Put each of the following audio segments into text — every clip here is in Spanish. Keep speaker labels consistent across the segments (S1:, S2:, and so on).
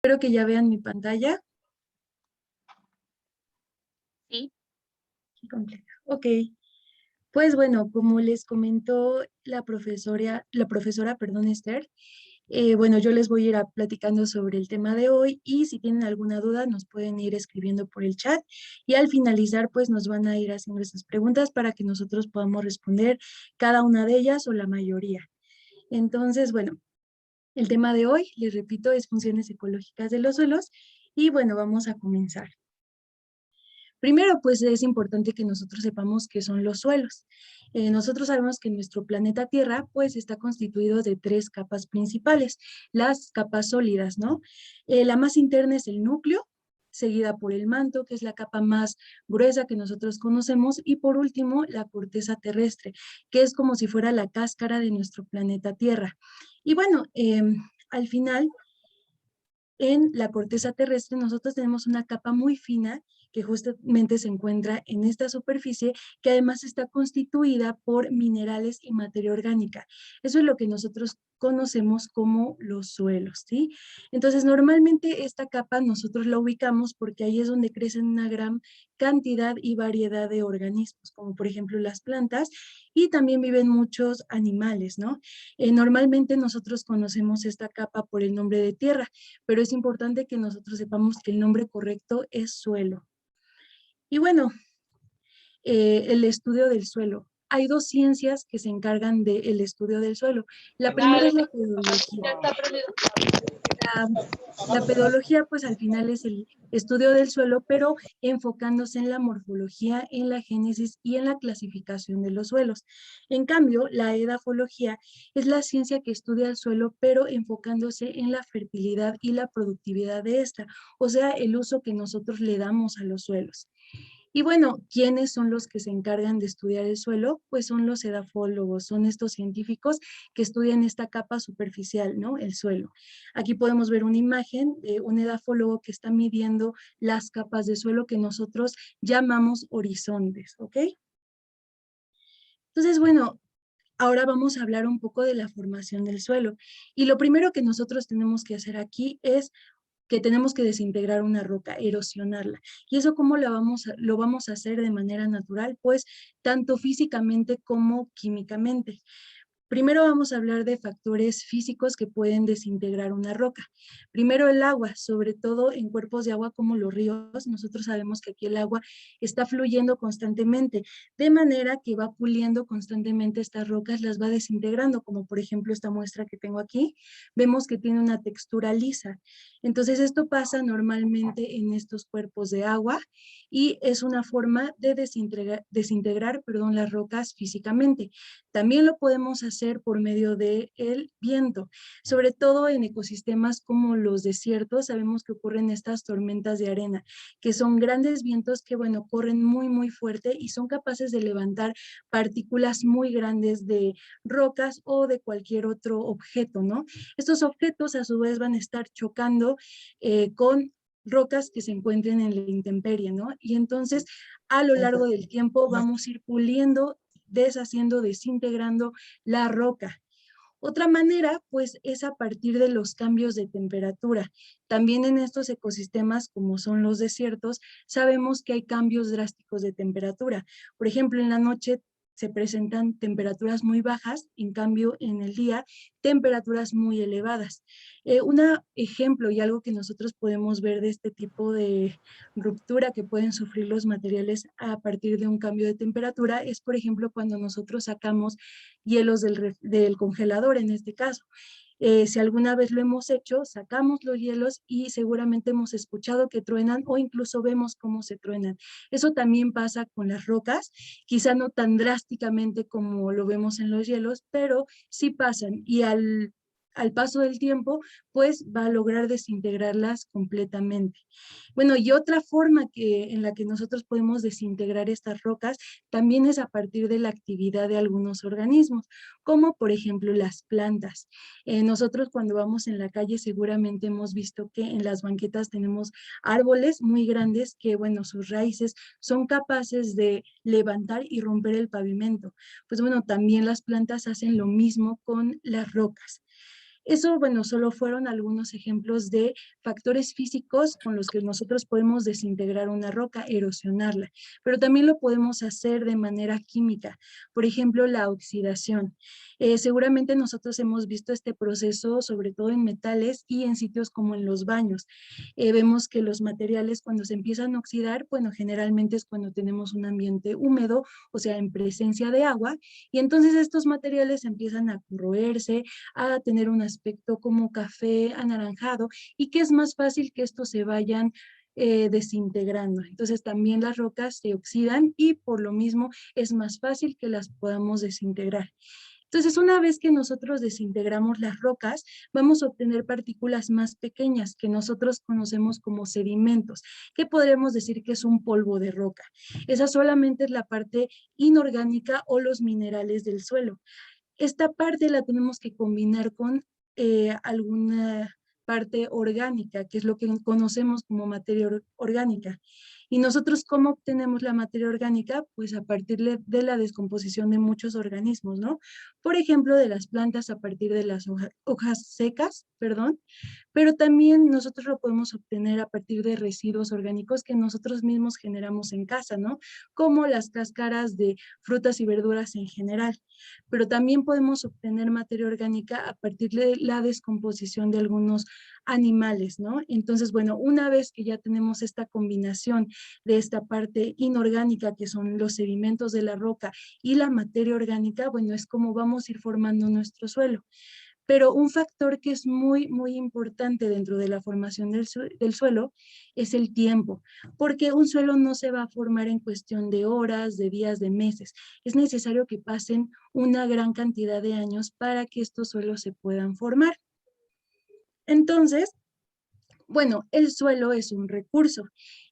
S1: Espero que ya vean mi pantalla.
S2: Sí.
S1: Completa. Ok, pues bueno, como les comentó la profesora, perdón, Esther, bueno, yo les voy a ir platicando sobre el tema de hoy y si tienen alguna duda nos pueden ir escribiendo por el chat y al finalizar pues nos van a ir haciendo esas preguntas para que nosotros podamos responder cada una de ellas o la mayoría. Entonces, bueno, el tema de hoy, les repito, es funciones ecológicas de los suelos y bueno, vamos a comenzar. Primero, pues es importante que nosotros sepamos qué son los suelos. Nosotros sabemos que nuestro planeta Tierra, pues está constituido de tres capas principales, las capas sólidas, ¿no? La más interna es el núcleo, seguida por el manto, que es la capa más gruesa que nosotros conocemos, y por último, la corteza terrestre, que es como si fuera la cáscara de nuestro planeta Tierra. Y bueno, al final, en la corteza terrestre nosotros tenemos una capa muy fina que justamente se encuentra en esta superficie, que además está constituida por minerales y materia orgánica. Eso es lo que nosotros conocemos como los suelos, ¿sí? Entonces, normalmente esta capa nosotros la ubicamos porque ahí es donde crecen una gran cantidad y variedad de organismos, como por ejemplo las plantas, y también viven muchos animales, ¿no? Normalmente nosotros conocemos esta capa por el nombre de tierra, pero es importante que nosotros sepamos que el nombre correcto es suelo. Y bueno, el estudio del suelo. Hay dos ciencias que se encargan del estudio del suelo. La primera
S2: Dale,
S1: es la pedología.
S2: ya está prendido.
S1: La, la pedología, pues al final es el estudio del suelo, pero enfocándose en la morfología, en la génesis y en la clasificación de los suelos. En cambio, la edafología es la ciencia que estudia el suelo, pero enfocándose en la fertilidad y la productividad de esta, o sea, el uso que nosotros le damos a los suelos. Y bueno, ¿quiénes son los que se encargan de estudiar el suelo? Pues son los edafólogos, son estos científicos que estudian esta capa superficial, ¿no? El suelo. Aquí podemos ver una imagen de un edafólogo que está midiendo las capas de suelo que nosotros llamamos horizontes, ¿ok? Entonces, bueno, ahora vamos a hablar un poco de la formación del suelo. Y lo primero que nosotros tenemos que hacer aquí es que tenemos que desintegrar una roca, erosionarla. ¿Y eso cómo lo vamos a hacer de manera natural? Pues tanto físicamente como químicamente. Primero vamos a hablar de factores físicos que pueden desintegrar una roca. Primero el agua, sobre todo en cuerpos de agua como los ríos. Nosotros sabemos que aquí el agua está fluyendo constantemente, de manera que va puliendo constantemente estas rocas, las va desintegrando, como por ejemplo esta muestra que tengo aquí. Vemos que tiene una textura lisa. Entonces esto pasa normalmente en estos cuerpos de agua y es una forma de desintegrar, las rocas físicamente. También lo podemos hacer por medio del viento, sobre todo en ecosistemas como los desiertos. Sabemos que ocurren estas tormentas de arena, que son grandes vientos que, bueno, corren muy, muy fuerte y son capaces de levantar partículas muy grandes de rocas o de cualquier otro objeto, ¿no? Estos objetos a su vez van a estar chocando con rocas que se encuentren en la intemperie, ¿no? Y entonces, a lo largo del tiempo vamos a ir puliendo, deshaciendo, desintegrando la roca. Otra manera, pues, es a partir de los cambios de temperatura. También en estos ecosistemas, como son los desiertos, sabemos que hay cambios drásticos de temperatura. Por ejemplo, en la noche se presentan temperaturas muy bajas, en cambio, en el día, temperaturas muy elevadas. Un ejemplo y algo que nosotros podemos ver de este tipo de ruptura que pueden sufrir los materiales a partir de un cambio de temperatura es, por ejemplo, cuando nosotros sacamos hielos del congelador en este caso. Si alguna vez lo hemos hecho, sacamos los hielos y seguramente hemos escuchado que truenan o incluso vemos cómo se truenan. Eso también pasa con las rocas, quizá no tan drásticamente como lo vemos en los hielos, pero sí pasan y al paso del tiempo, pues va a lograr desintegrarlas completamente. Bueno, y otra forma en la que nosotros podemos desintegrar estas rocas también es a partir de la actividad de algunos organismos, como por ejemplo las plantas. Nosotros cuando vamos en la calle seguramente hemos visto que en las banquetas tenemos árboles muy grandes que, bueno, sus raíces son capaces de levantar y romper el pavimento. Pues bueno, también las plantas hacen lo mismo con las rocas. Eso, bueno, solo fueron algunos ejemplos de factores físicos con los que nosotros podemos desintegrar una roca, erosionarla, pero también lo podemos hacer de manera química. Por ejemplo, la oxidación. Seguramente nosotros hemos visto este proceso, sobre todo en metales y en sitios como en los baños. Vemos que los materiales cuando se empiezan a oxidar, bueno, generalmente es cuando tenemos un ambiente húmedo, o sea, en presencia de agua, y entonces estos materiales empiezan a corroerse, a tener un aspecto como café anaranjado, y que es más fácil que estos se vayan desintegrando. Entonces también las rocas se oxidan y por lo mismo es más fácil que las podamos desintegrar. Entonces, una vez que nosotros desintegramos las rocas, vamos a obtener partículas más pequeñas que nosotros conocemos como sedimentos, que podremos decir que es un polvo de roca. Esa solamente es la parte inorgánica o los minerales del suelo. Esta parte la tenemos que combinar con alguna parte orgánica, que es lo que conocemos como materia orgánica. ¿Y nosotros cómo obtenemos la materia orgánica? Pues a partir de la descomposición de muchos organismos, ¿no? Por ejemplo, de las plantas a partir de las hojas secas, perdón, pero también nosotros lo podemos obtener a partir de residuos orgánicos que nosotros mismos generamos en casa, ¿no? Como las cáscaras de frutas y verduras en general, pero también podemos obtener materia orgánica a partir de la descomposición de algunos animales, ¿no? Entonces, bueno, una vez que ya tenemos esta combinación de esta parte inorgánica, que son los sedimentos de la roca, y la materia orgánica, bueno, es como vamos a ir formando nuestro suelo. Pero un factor que es muy, muy importante dentro de la formación del suelo es el tiempo, porque un suelo no se va a formar en cuestión de horas, de días, de meses. Es necesario que pasen una gran cantidad de años para que estos suelos se puedan formar. Entonces, bueno, el suelo es un recurso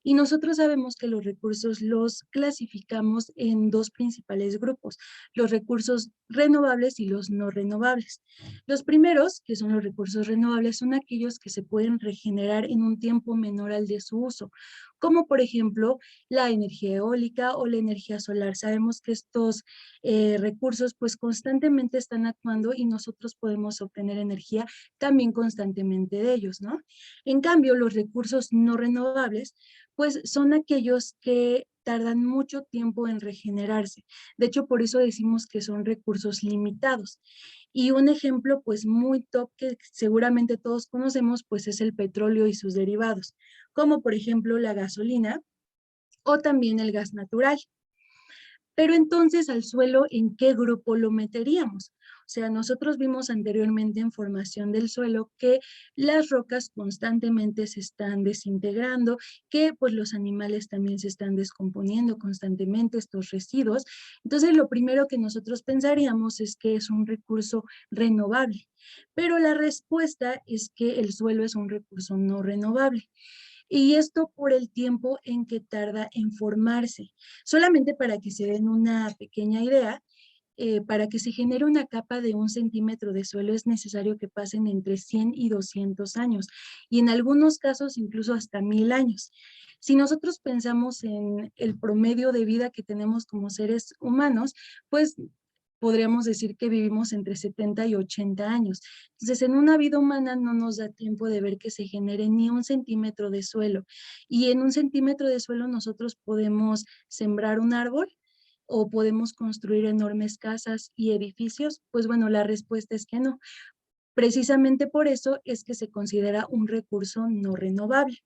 S1: y nosotros sabemos que los recursos los clasificamos en dos principales grupos, los recursos renovables y los no renovables. Los primeros, que son los recursos renovables, son aquellos que se pueden regenerar en un tiempo menor al de su uso, como por ejemplo la energía eólica o la energía solar. Sabemos que estos recursos pues constantemente están actuando y nosotros podemos obtener energía también constantemente de ellos, ¿no? En cambio, los recursos no renovables, pues son aquellos que tardan mucho tiempo en regenerarse. De hecho, por eso decimos que son recursos limitados. Y un ejemplo, pues muy top que seguramente todos conocemos, pues es el petróleo y sus derivados, como por ejemplo la gasolina o también el gas natural. Pero entonces al suelo, ¿en qué grupo lo meteríamos? O sea, nosotros vimos anteriormente en formación del suelo que las rocas constantemente se están desintegrando, que pues los animales también se están descomponiendo constantemente, estos residuos. Entonces, lo primero que nosotros pensaríamos es que es un recurso renovable, pero la respuesta es que el suelo es un recurso no renovable. Y esto por el tiempo en que tarda en formarse. Solamente para que se den una pequeña idea, para que se genere una capa de 1 centímetro de suelo es necesario que pasen entre 100 y 200 años y en algunos casos incluso hasta 1000 años. Si nosotros pensamos en el promedio de vida que tenemos como seres humanos, pues podríamos decir que vivimos entre 70 y 80 años. Entonces, en una vida humana no nos da tiempo de ver que se genere ni 1 centímetro de suelo. Y en 1 centímetro de suelo nosotros podemos sembrar un árbol o podemos construir enormes casas y edificios. Pues bueno, la respuesta es que no. Precisamente por eso es que se considera un recurso no renovable.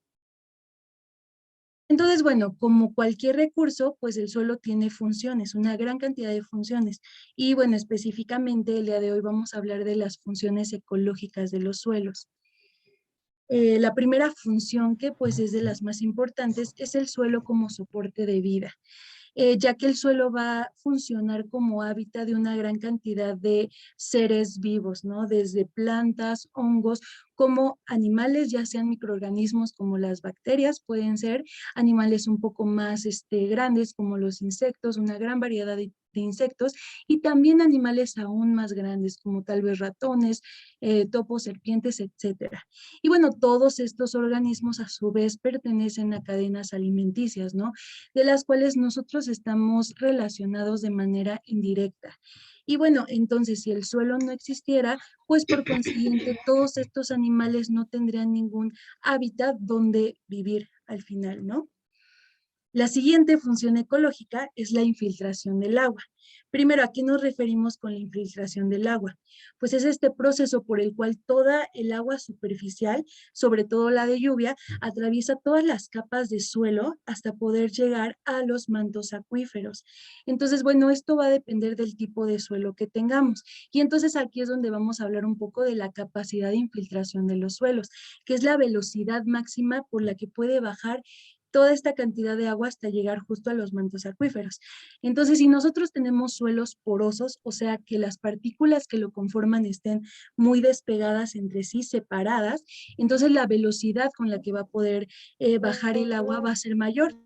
S1: Entonces, bueno, como cualquier recurso, pues el suelo tiene funciones, una gran cantidad de funciones. Y bueno, específicamente el día de hoy vamos a hablar de las funciones ecológicas de los suelos. La primera función, que pues es de las más importantes, es el suelo como soporte de vida, ya que el suelo va a funcionar como hábitat de una gran cantidad de seres vivos, ¿no? Desde plantas, hongos, como animales, ya sean microorganismos como las bacterias, pueden ser animales un poco más grandes como los insectos, una gran variedad de insectos, y también animales aún más grandes como tal vez ratones, topos, serpientes, etcétera. Y bueno, todos estos organismos a su vez pertenecen a cadenas alimenticias, ¿no? De las cuales nosotros estamos relacionados de manera indirecta. Y bueno, entonces si el suelo no existiera, pues por consiguiente todos estos animales no tendrían ningún hábitat donde vivir al final, ¿no? La siguiente función ecológica es la infiltración del agua. Primero, ¿a qué nos referimos con la infiltración del agua? Pues es este proceso por el cual toda el agua superficial, sobre todo la de lluvia, atraviesa todas las capas de suelo hasta poder llegar a los mantos acuíferos. Entonces, bueno, esto va a depender del tipo de suelo que tengamos. Y entonces aquí es donde vamos a hablar un poco de la capacidad de infiltración de los suelos, que es la velocidad máxima por la que puede bajar toda esta cantidad de agua hasta llegar justo a los mantos acuíferos. Entonces, si nosotros tenemos suelos porosos, o sea, que las partículas que lo conforman estén muy despegadas entre sí, separadas, entonces la velocidad con la que va a poder bajar el agua va a ser mayor.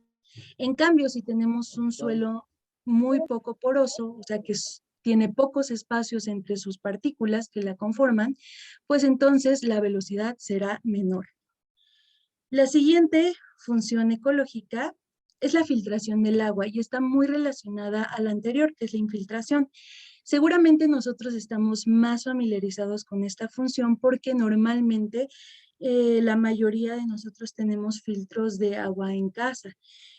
S1: En cambio, si tenemos un suelo muy poco poroso, o sea, que tiene pocos espacios entre sus partículas que la conforman, pues entonces la velocidad será menor. La siguiente función ecológica es la filtración del agua y está muy relacionada a la anterior, que es la infiltración. Seguramente nosotros estamos más familiarizados con esta función porque normalmente la mayoría de nosotros tenemos filtros de agua en casa.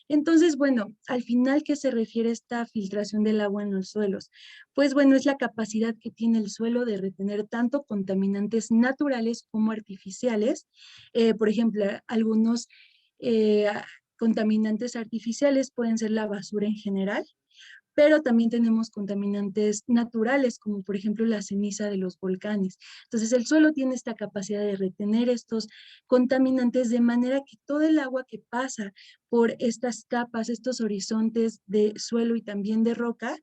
S1: Entonces, bueno, al final, ¿qué se refiere esta filtración del agua en los suelos? Pues bueno, es la capacidad que tiene el suelo de retener tanto contaminantes naturales como artificiales. Por ejemplo, algunos eh, contaminantes artificiales pueden ser la basura en general, pero también tenemos contaminantes naturales, como por ejemplo la ceniza de los volcanes. Entonces, el suelo tiene esta capacidad de retener estos contaminantes de manera que todo el agua que pasa por estas capas, estos horizontes de suelo y también de roca,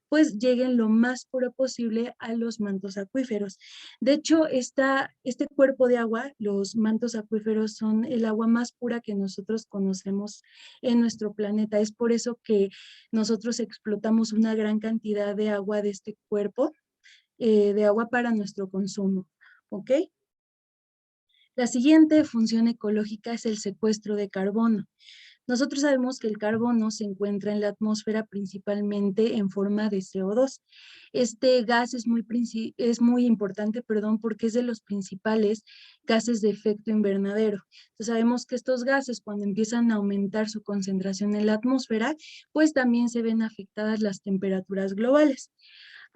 S1: pues lleguen lo más puro posible a los mantos acuíferos. De hecho, este cuerpo de agua, los mantos acuíferos, son el agua más pura que nosotros conocemos en nuestro planeta. Es por eso que nosotros explotamos una gran cantidad de agua de este cuerpo, de agua para nuestro consumo, ¿ok? La siguiente función ecológica es el secuestro de carbono. Nosotros sabemos que el carbono se encuentra en la atmósfera principalmente en forma de CO2. Este gas es muy importante, perdón, porque es de los principales gases de efecto invernadero. Entonces sabemos que estos gases, cuando empiezan a aumentar su concentración en la atmósfera, pues también se ven afectadas las temperaturas globales.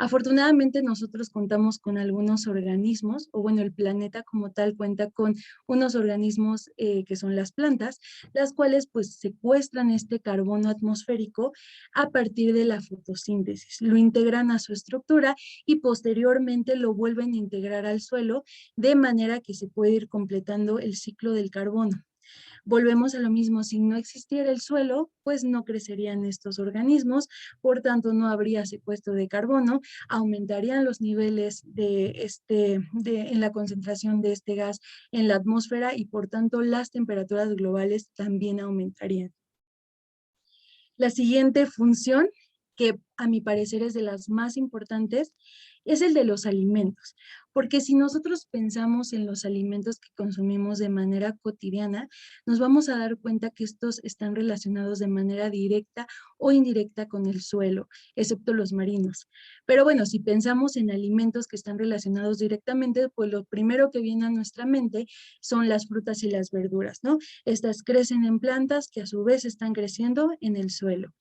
S1: Afortunadamente nosotros contamos con algunos organismos, o bueno, el planeta como tal cuenta con unos organismos que son las plantas, las cuales pues secuestran este carbono atmosférico a partir de la fotosíntesis. Lo integran a su estructura y posteriormente lo vuelven a integrar al suelo de manera que se puede ir completando el ciclo del carbono. Volvemos a lo mismo, si no existiera el suelo, pues no crecerían estos organismos, por tanto no habría secuestro de carbono, aumentarían los niveles en la concentración de este gas en la atmósfera y por tanto las temperaturas globales también aumentarían. La siguiente función, que a mi parecer es de las más importantes, es el de los alimentos. Porque si nosotros pensamos en los alimentos que consumimos de manera cotidiana, nos vamos a dar cuenta que estos están relacionados de manera directa o indirecta con el suelo, excepto los marinos. Pero bueno, si pensamos en alimentos que están relacionados directamente, pues lo primero que viene a nuestra mente son las frutas y las verduras, ¿no? Estas crecen en plantas que a su vez están creciendo en el suelo.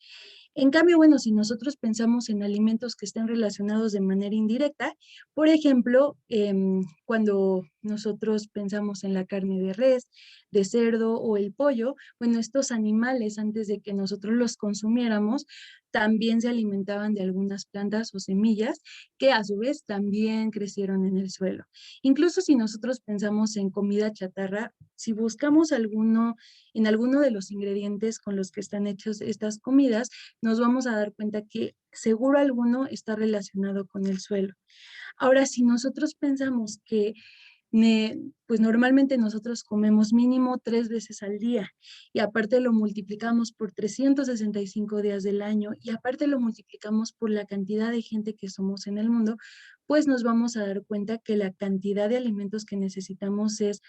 S1: En cambio, bueno, si nosotros pensamos en alimentos que estén relacionados de manera indirecta, por ejemplo, cuando nosotros pensamos en la carne de res, de cerdo o el pollo, bueno, estos animales antes de que nosotros los consumiéramos, también se alimentaban de algunas plantas o semillas que a su vez también crecieron en el suelo. Incluso si nosotros pensamos en comida chatarra, si buscamos en alguno de los ingredientes con los que están hechos estas comidas, nos vamos a dar cuenta que seguro alguno está relacionado con el suelo. Ahora, si nosotros pensamos que pues normalmente nosotros comemos mínimo 3 veces al día y aparte lo multiplicamos por 365 días del año y aparte lo multiplicamos por la cantidad de gente que somos en el mundo, pues nos vamos a dar cuenta que la cantidad de alimentos que necesitamos es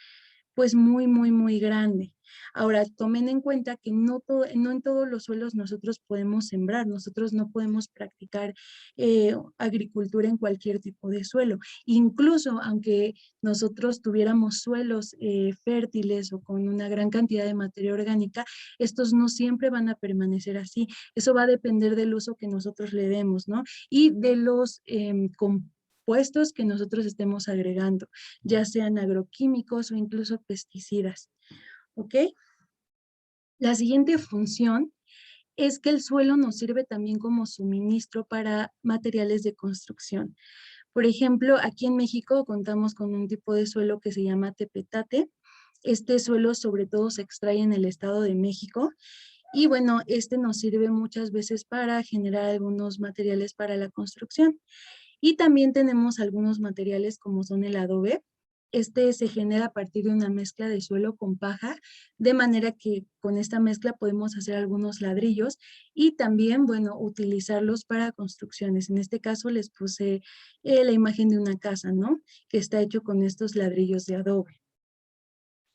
S1: pues muy, muy, muy grande. Ahora, tomen en cuenta que no en todos los suelos nosotros podemos sembrar, nosotros no podemos practicar agricultura en cualquier tipo de suelo. Incluso aunque nosotros tuviéramos suelos fértiles o con una gran cantidad de materia orgánica, estos no siempre van a permanecer así. Eso va a depender del uso que nosotros le demos, ¿no? Y de los compuestos que nosotros estemos agregando, ya sean agroquímicos o incluso pesticidas. ¿Ok? La siguiente función es que el suelo nos sirve también como suministro para materiales de construcción. Por ejemplo, aquí en México contamos con un tipo de suelo que se llama tepetate. Este suelo sobre todo se extrae en el Estado de México y bueno, este nos sirve muchas veces para generar algunos materiales para la construcción. Y también tenemos algunos materiales como son el adobe. Este se genera a partir de una mezcla de suelo con paja, de manera que con esta mezcla podemos hacer algunos ladrillos y también, bueno, utilizarlos para construcciones. En este caso les puse la imagen de una casa, ¿no? Que está hecho con estos ladrillos de adobe.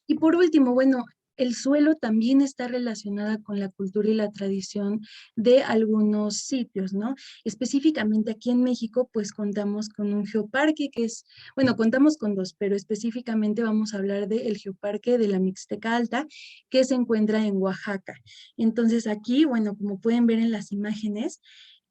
S1: Y por último, bueno, el suelo también está relacionada con la cultura y la tradición de algunos sitios, ¿no? Específicamente aquí en México, pues contamos con un geoparque que es, bueno, contamos con dos, pero específicamente vamos a hablar del geoparque de la Mixteca Alta, que se encuentra en Oaxaca. Entonces aquí, bueno, como pueden ver en las imágenes,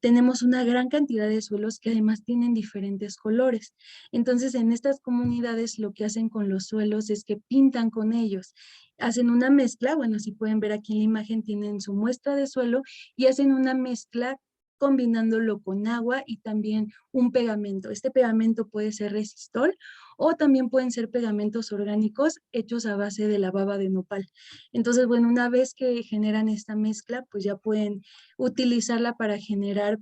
S1: tenemos una gran cantidad de suelos que además tienen diferentes colores. Entonces, en estas comunidades lo que hacen con los suelos es que pintan con ellos. Hacen una mezcla, bueno, si pueden ver aquí en la imagen, tienen su muestra de suelo y hacen una mezcla combinándolo con agua y también un pegamento. Este pegamento puede ser resistol o también pueden ser pegamentos orgánicos hechos a base de la baba de nopal. Entonces, bueno, una vez que generan esta mezcla, pues ya pueden utilizarla para generar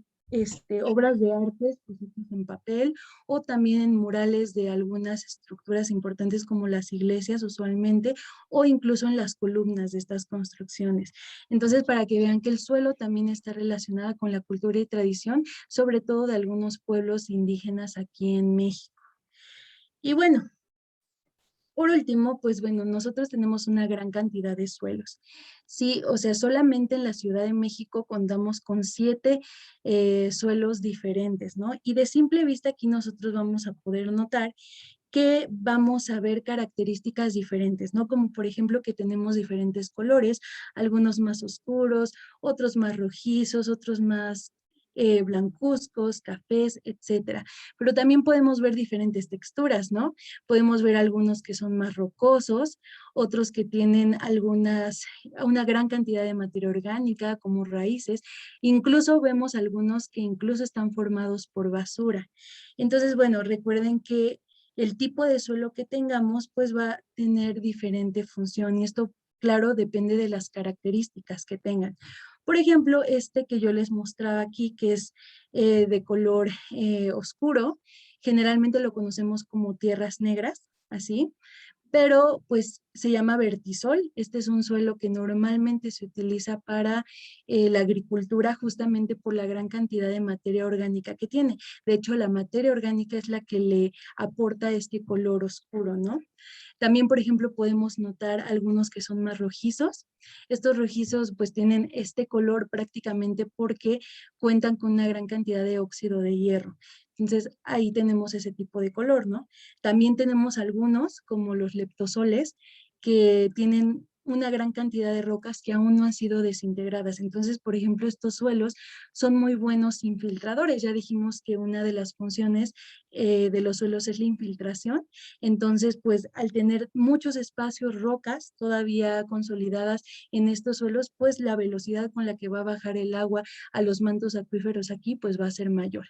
S1: obras de arte pues, en papel o también en murales de algunas estructuras importantes como las iglesias usualmente o incluso en las columnas de estas construcciones. Entonces, para que vean que el suelo también está relacionado con la cultura y tradición, sobre todo de algunos pueblos indígenas aquí en México. Y bueno, por último, pues bueno, nosotros tenemos una gran cantidad de suelos. Sí, o sea, solamente en la Ciudad de México contamos con 7 suelos diferentes, ¿no? Y de simple vista aquí nosotros vamos a poder notar que vamos a ver características diferentes, ¿no? Como por ejemplo que tenemos diferentes colores, algunos más oscuros, otros más rojizos, otros más blancuzcos, cafés, etcétera. Pero también podemos ver diferentes texturas, ¿no? Podemos ver algunos que son más rocosos, otros que tienen una gran cantidad de materia orgánica como raíces, incluso vemos algunos que incluso están formados por basura. Entonces, bueno, recuerden que el tipo de suelo que tengamos, pues va a tener diferente función y esto, claro, depende de las características que tengan. Por ejemplo, este que yo les mostraba aquí, que es de color oscuro, generalmente lo conocemos como tierras negras, así, pero pues se llama vertisol. Este es un suelo que normalmente se utiliza para la agricultura justamente por la gran cantidad de materia orgánica que tiene. De hecho, la materia orgánica es la que le aporta este color oscuro, ¿no? También, por ejemplo, podemos notar algunos que son más rojizos. Estos rojizos pues tienen este color prácticamente porque cuentan con una gran cantidad de óxido de hierro. Entonces, ahí tenemos ese tipo de color, ¿no? También tenemos algunos, como los leptosoles, que tienen una gran cantidad de rocas que aún no han sido desintegradas. Entonces, por ejemplo, estos suelos son muy buenos infiltradores. Ya dijimos que una de las funciones de los suelos es la infiltración. Entonces, pues al tener muchos espacios, rocas todavía consolidadas en estos suelos, pues la velocidad con la que va a bajar el agua a los mantos acuíferos aquí, pues va a ser mayor.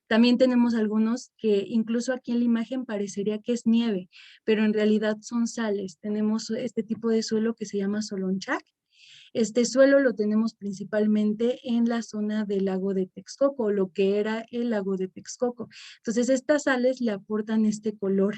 S1: También tenemos algunos que incluso aquí en la imagen parecería que es nieve, pero en realidad son sales. Tenemos este tipo de suelo que se llama solonchac. Este suelo lo tenemos principalmente en la zona del lago de Texcoco, lo que era el lago de Texcoco. Entonces, estas sales le aportan este color.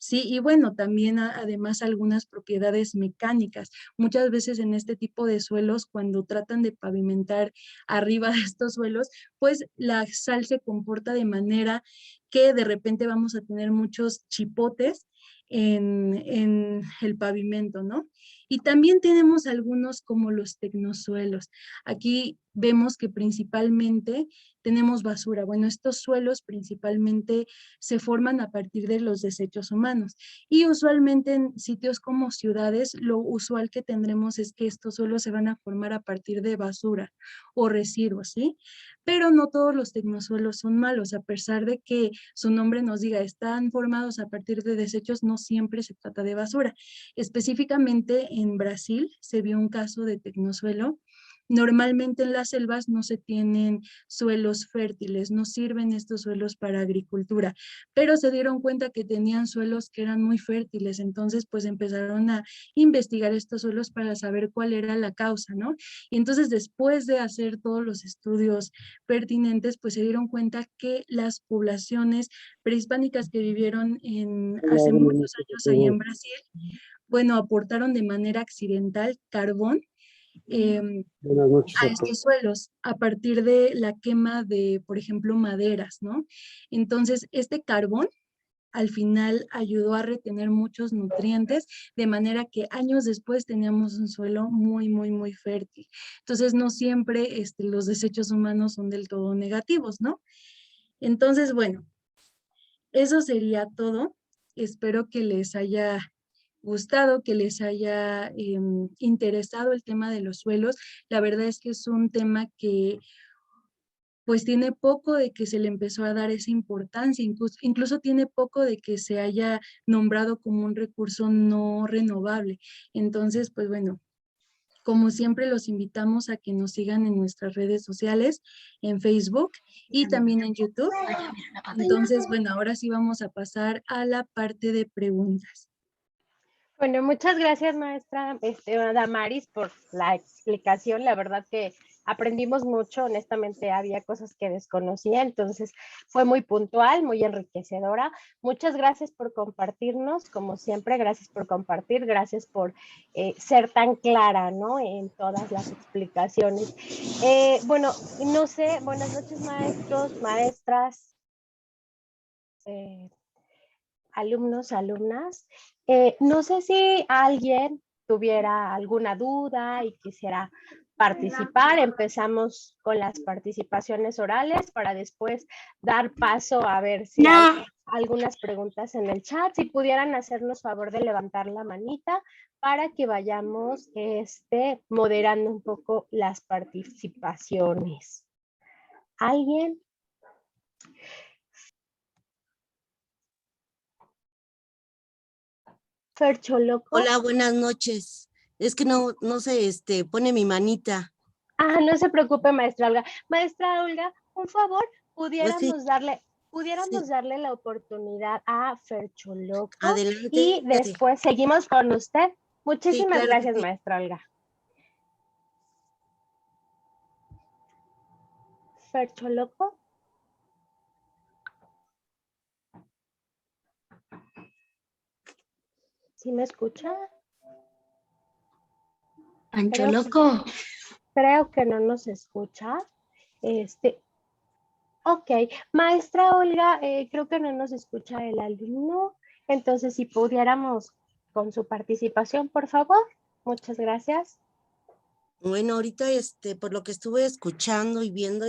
S1: Sí, y bueno, también además algunas propiedades mecánicas. Muchas veces en este tipo de suelos, cuando tratan de pavimentar arriba de estos suelos, pues la sal se comporta de manera que de repente vamos a tener muchos chipotes en el pavimento, ¿no? Y también tenemos algunos como los tecnosuelos. Aquí vemos que principalmente tenemos basura. Bueno, estos suelos principalmente se forman a partir de los desechos humanos. Y usualmente en sitios como ciudades, lo usual que tendremos es que estos suelos se van a formar a partir de basura o residuos, ¿sí? Pero no todos los tecnosuelos son malos, a pesar de que su nombre nos diga, están formados a partir de desechos, no siempre se trata de basura. Específicamente en Brasil se vio un caso de tecnosuelo. Normalmente en las selvas no se tienen suelos fértiles, no sirven estos suelos para agricultura, pero se dieron cuenta que tenían suelos que eran muy fértiles, entonces pues empezaron a investigar estos suelos para saber cuál era la causa, ¿no? Y entonces después de hacer todos los estudios pertinentes, pues se dieron cuenta que las poblaciones prehispánicas que vivieron hace muchos años ahí en Brasil, bueno, aportaron de manera accidental carbón
S2: Buenas noches
S1: a
S2: a todos.
S1: estos suelos a partir de la quema de, por ejemplo, maderas, ¿no? Entonces, este carbón al final ayudó a retener muchos nutrientes, de manera que años después teníamos un suelo muy, muy, muy fértil. Entonces, no siempre los desechos humanos son del todo negativos, ¿no? Entonces, bueno, eso sería todo. Espero que les haya gustado, que les haya interesado el tema de los suelos. La verdad es que es un tema que pues tiene poco de que se le empezó a dar esa importancia, incluso tiene poco de que se haya nombrado como un recurso no renovable. Entonces, pues bueno, como siempre los invitamos a que nos sigan en nuestras redes sociales, en Facebook y también en YouTube. Entonces, bueno, ahora sí vamos a pasar a la parte de preguntas.
S3: Bueno, muchas gracias, maestra Damaris, por la explicación. La verdad que aprendimos mucho. Honestamente, había cosas que desconocía, entonces fue muy puntual, muy enriquecedora. Muchas gracias por compartirnos, como siempre, gracias por compartir, gracias por ser tan clara, ¿no? En todas las explicaciones. Bueno, no sé, buenas noches, maestros, maestras. Alumnos, alumnas. No sé si alguien tuviera alguna duda y quisiera participar. Empezamos con las participaciones orales para después dar paso a ver si hay algunas preguntas en el chat. Si pudieran hacernos favor de levantar la manita para que vayamos moderando un poco las participaciones. ¿Alguien? Fercho Loco.
S4: Hola, buenas noches. Es que no se pone mi manita.
S3: Ah, no se preocupe, maestra Olga. Maestra Olga, un favor, pudiéramos
S4: Sí,
S3: darle la oportunidad a Fercho Loco
S4: adelante.
S3: y después seguimos con usted.
S4: Sí,
S3: Muchísimas
S4: claro que
S3: gracias,
S4: sí.
S3: maestra Olga. Fercho Loco. ¿Sí me escucha?
S5: Pancho Loco.
S3: Creo que no nos escucha. Ok, maestra Olga, creo que no nos escucha el alumno. Entonces, si pudiéramos con su participación, por favor. Muchas gracias.
S4: Bueno, ahorita por lo que estuve escuchando y viendo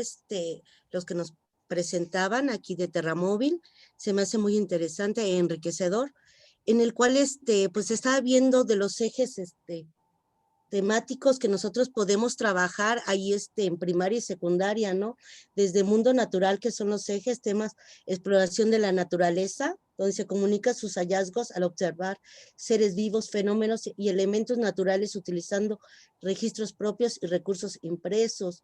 S4: los que nos presentaban aquí de Terramóvil, se me hace muy interesante e enriquecedor, en el cual pues estaba viendo de los ejes temáticos que nosotros podemos trabajar ahí en primaria y secundaria, ¿no? Desde mundo natural, que son los ejes, temas, exploración de la naturaleza, donde se comunica sus hallazgos al observar seres vivos, fenómenos y elementos naturales utilizando registros propios y recursos impresos.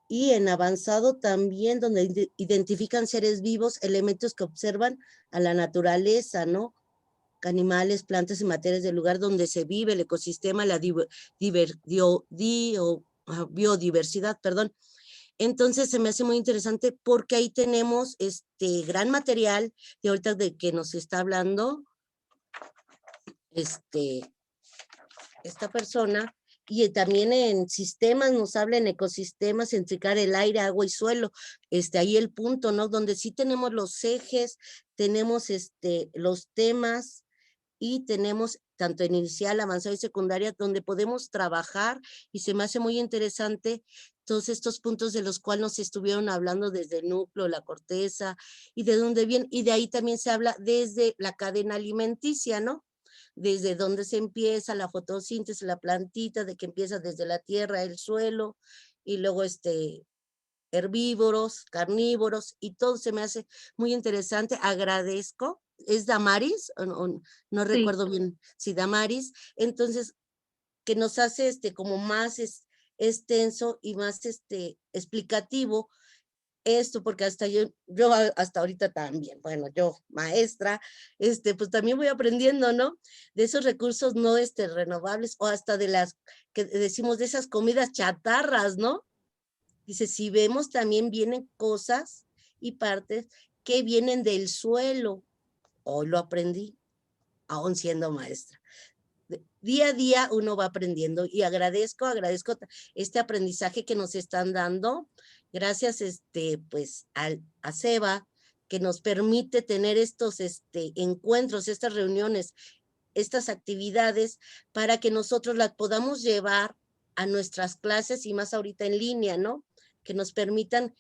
S4: Y en avanzado también, donde identifican seres vivos, elementos que observan a la naturaleza, ¿no? Animales, plantas y materias del lugar donde se vive, el ecosistema, la biodiversidad, perdón. Entonces se me hace muy interesante porque ahí tenemos gran material de ahorita de que nos está hablando esta persona, y también en sistemas, nos habla en ecosistemas, en tricar el aire, agua y suelo, ahí el punto, ¿no? Donde sí tenemos los ejes, tenemos los temas y tenemos tanto en inicial, avanzado y secundaria, donde podemos trabajar y se me hace muy interesante todos estos puntos de los cuales nos estuvieron hablando desde el núcleo, la corteza y de dónde viene, y de ahí también se habla desde la cadena alimenticia, ¿no? Desde dónde se empieza la fotosíntesis, la plantita, de que empieza desde la tierra, el suelo, y luego herbívoros, carnívoros, y todo se me hace muy interesante. Agradezco, ¿es Damaris? No
S1: Sí.
S4: recuerdo bien si Damaris, entonces, que nos hace como más extenso y más explicativo esto, porque hasta yo hasta ahorita también, bueno, yo maestra, pues también voy aprendiendo, ¿no? De esos recursos no renovables, o hasta de las que decimos de esas comidas chatarras, ¿no? Dice, si vemos también vienen cosas y partes que vienen del suelo. Hoy lo aprendí, aún siendo maestra. Día a día uno va aprendiendo y agradezco este aprendizaje que nos están dando. Gracias, pues, a Seba, que nos permite tener estos encuentros, estas reuniones, estas actividades, para que nosotros las podamos llevar a nuestras clases y más ahorita en línea, ¿no? Que nos permitan,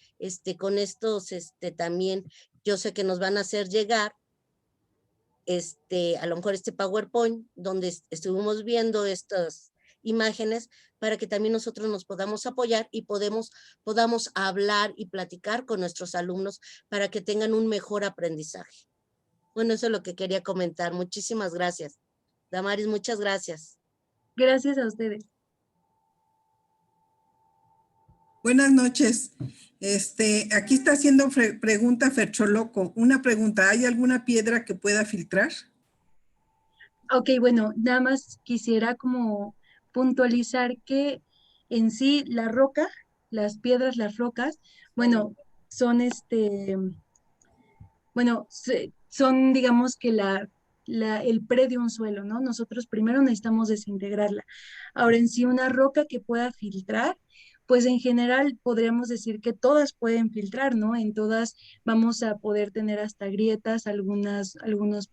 S4: con estos, también, yo sé que nos van a hacer llegar, a lo mejor PowerPoint, donde estuvimos viendo estas imágenes, para que también nosotros nos podamos apoyar y podamos hablar y platicar con nuestros alumnos para que tengan un mejor aprendizaje. Bueno, eso es lo que quería comentar. Muchísimas gracias. Damaris, muchas gracias.
S1: Gracias a ustedes.
S6: Buenas noches. Aquí está haciendo pregunta Fercholoco. Una pregunta, ¿hay alguna piedra que pueda filtrar?
S1: Ok, bueno, nada más quisiera como puntualizar que en sí la roca, las piedras, las rocas, bueno, son bueno, son digamos que el pre de un suelo, ¿no? Nosotros primero necesitamos desintegrarla. Ahora, en sí una roca que pueda filtrar, pues en general podríamos decir que todas pueden filtrar, ¿no? En todas vamos a poder tener hasta grietas, algunos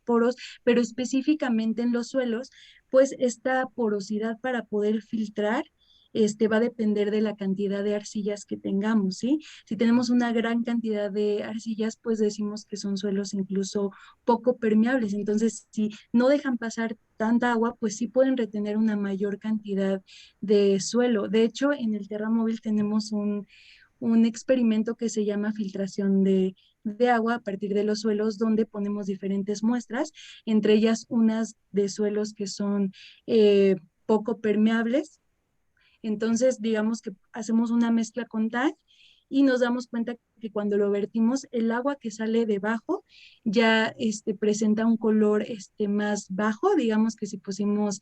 S1: poros, pero específicamente en los suelos, pues esta porosidad para poder filtrar, va a depender de la cantidad de arcillas que tengamos, ¿sí? Si tenemos una gran cantidad de arcillas, pues decimos que son suelos incluso poco permeables. Entonces, si no dejan pasar tanta agua, pues sí pueden retener una mayor cantidad de suelo. De hecho, en el Terramóvil tenemos un experimento que se llama filtración de agua a partir de los suelos, donde ponemos diferentes muestras, entre ellas unas de suelos que son poco permeables. Entonces, digamos que hacemos una mezcla con TAC y nos damos cuenta que cuando lo vertimos, el agua que sale debajo ya presenta un color más bajo. Digamos que si pusimos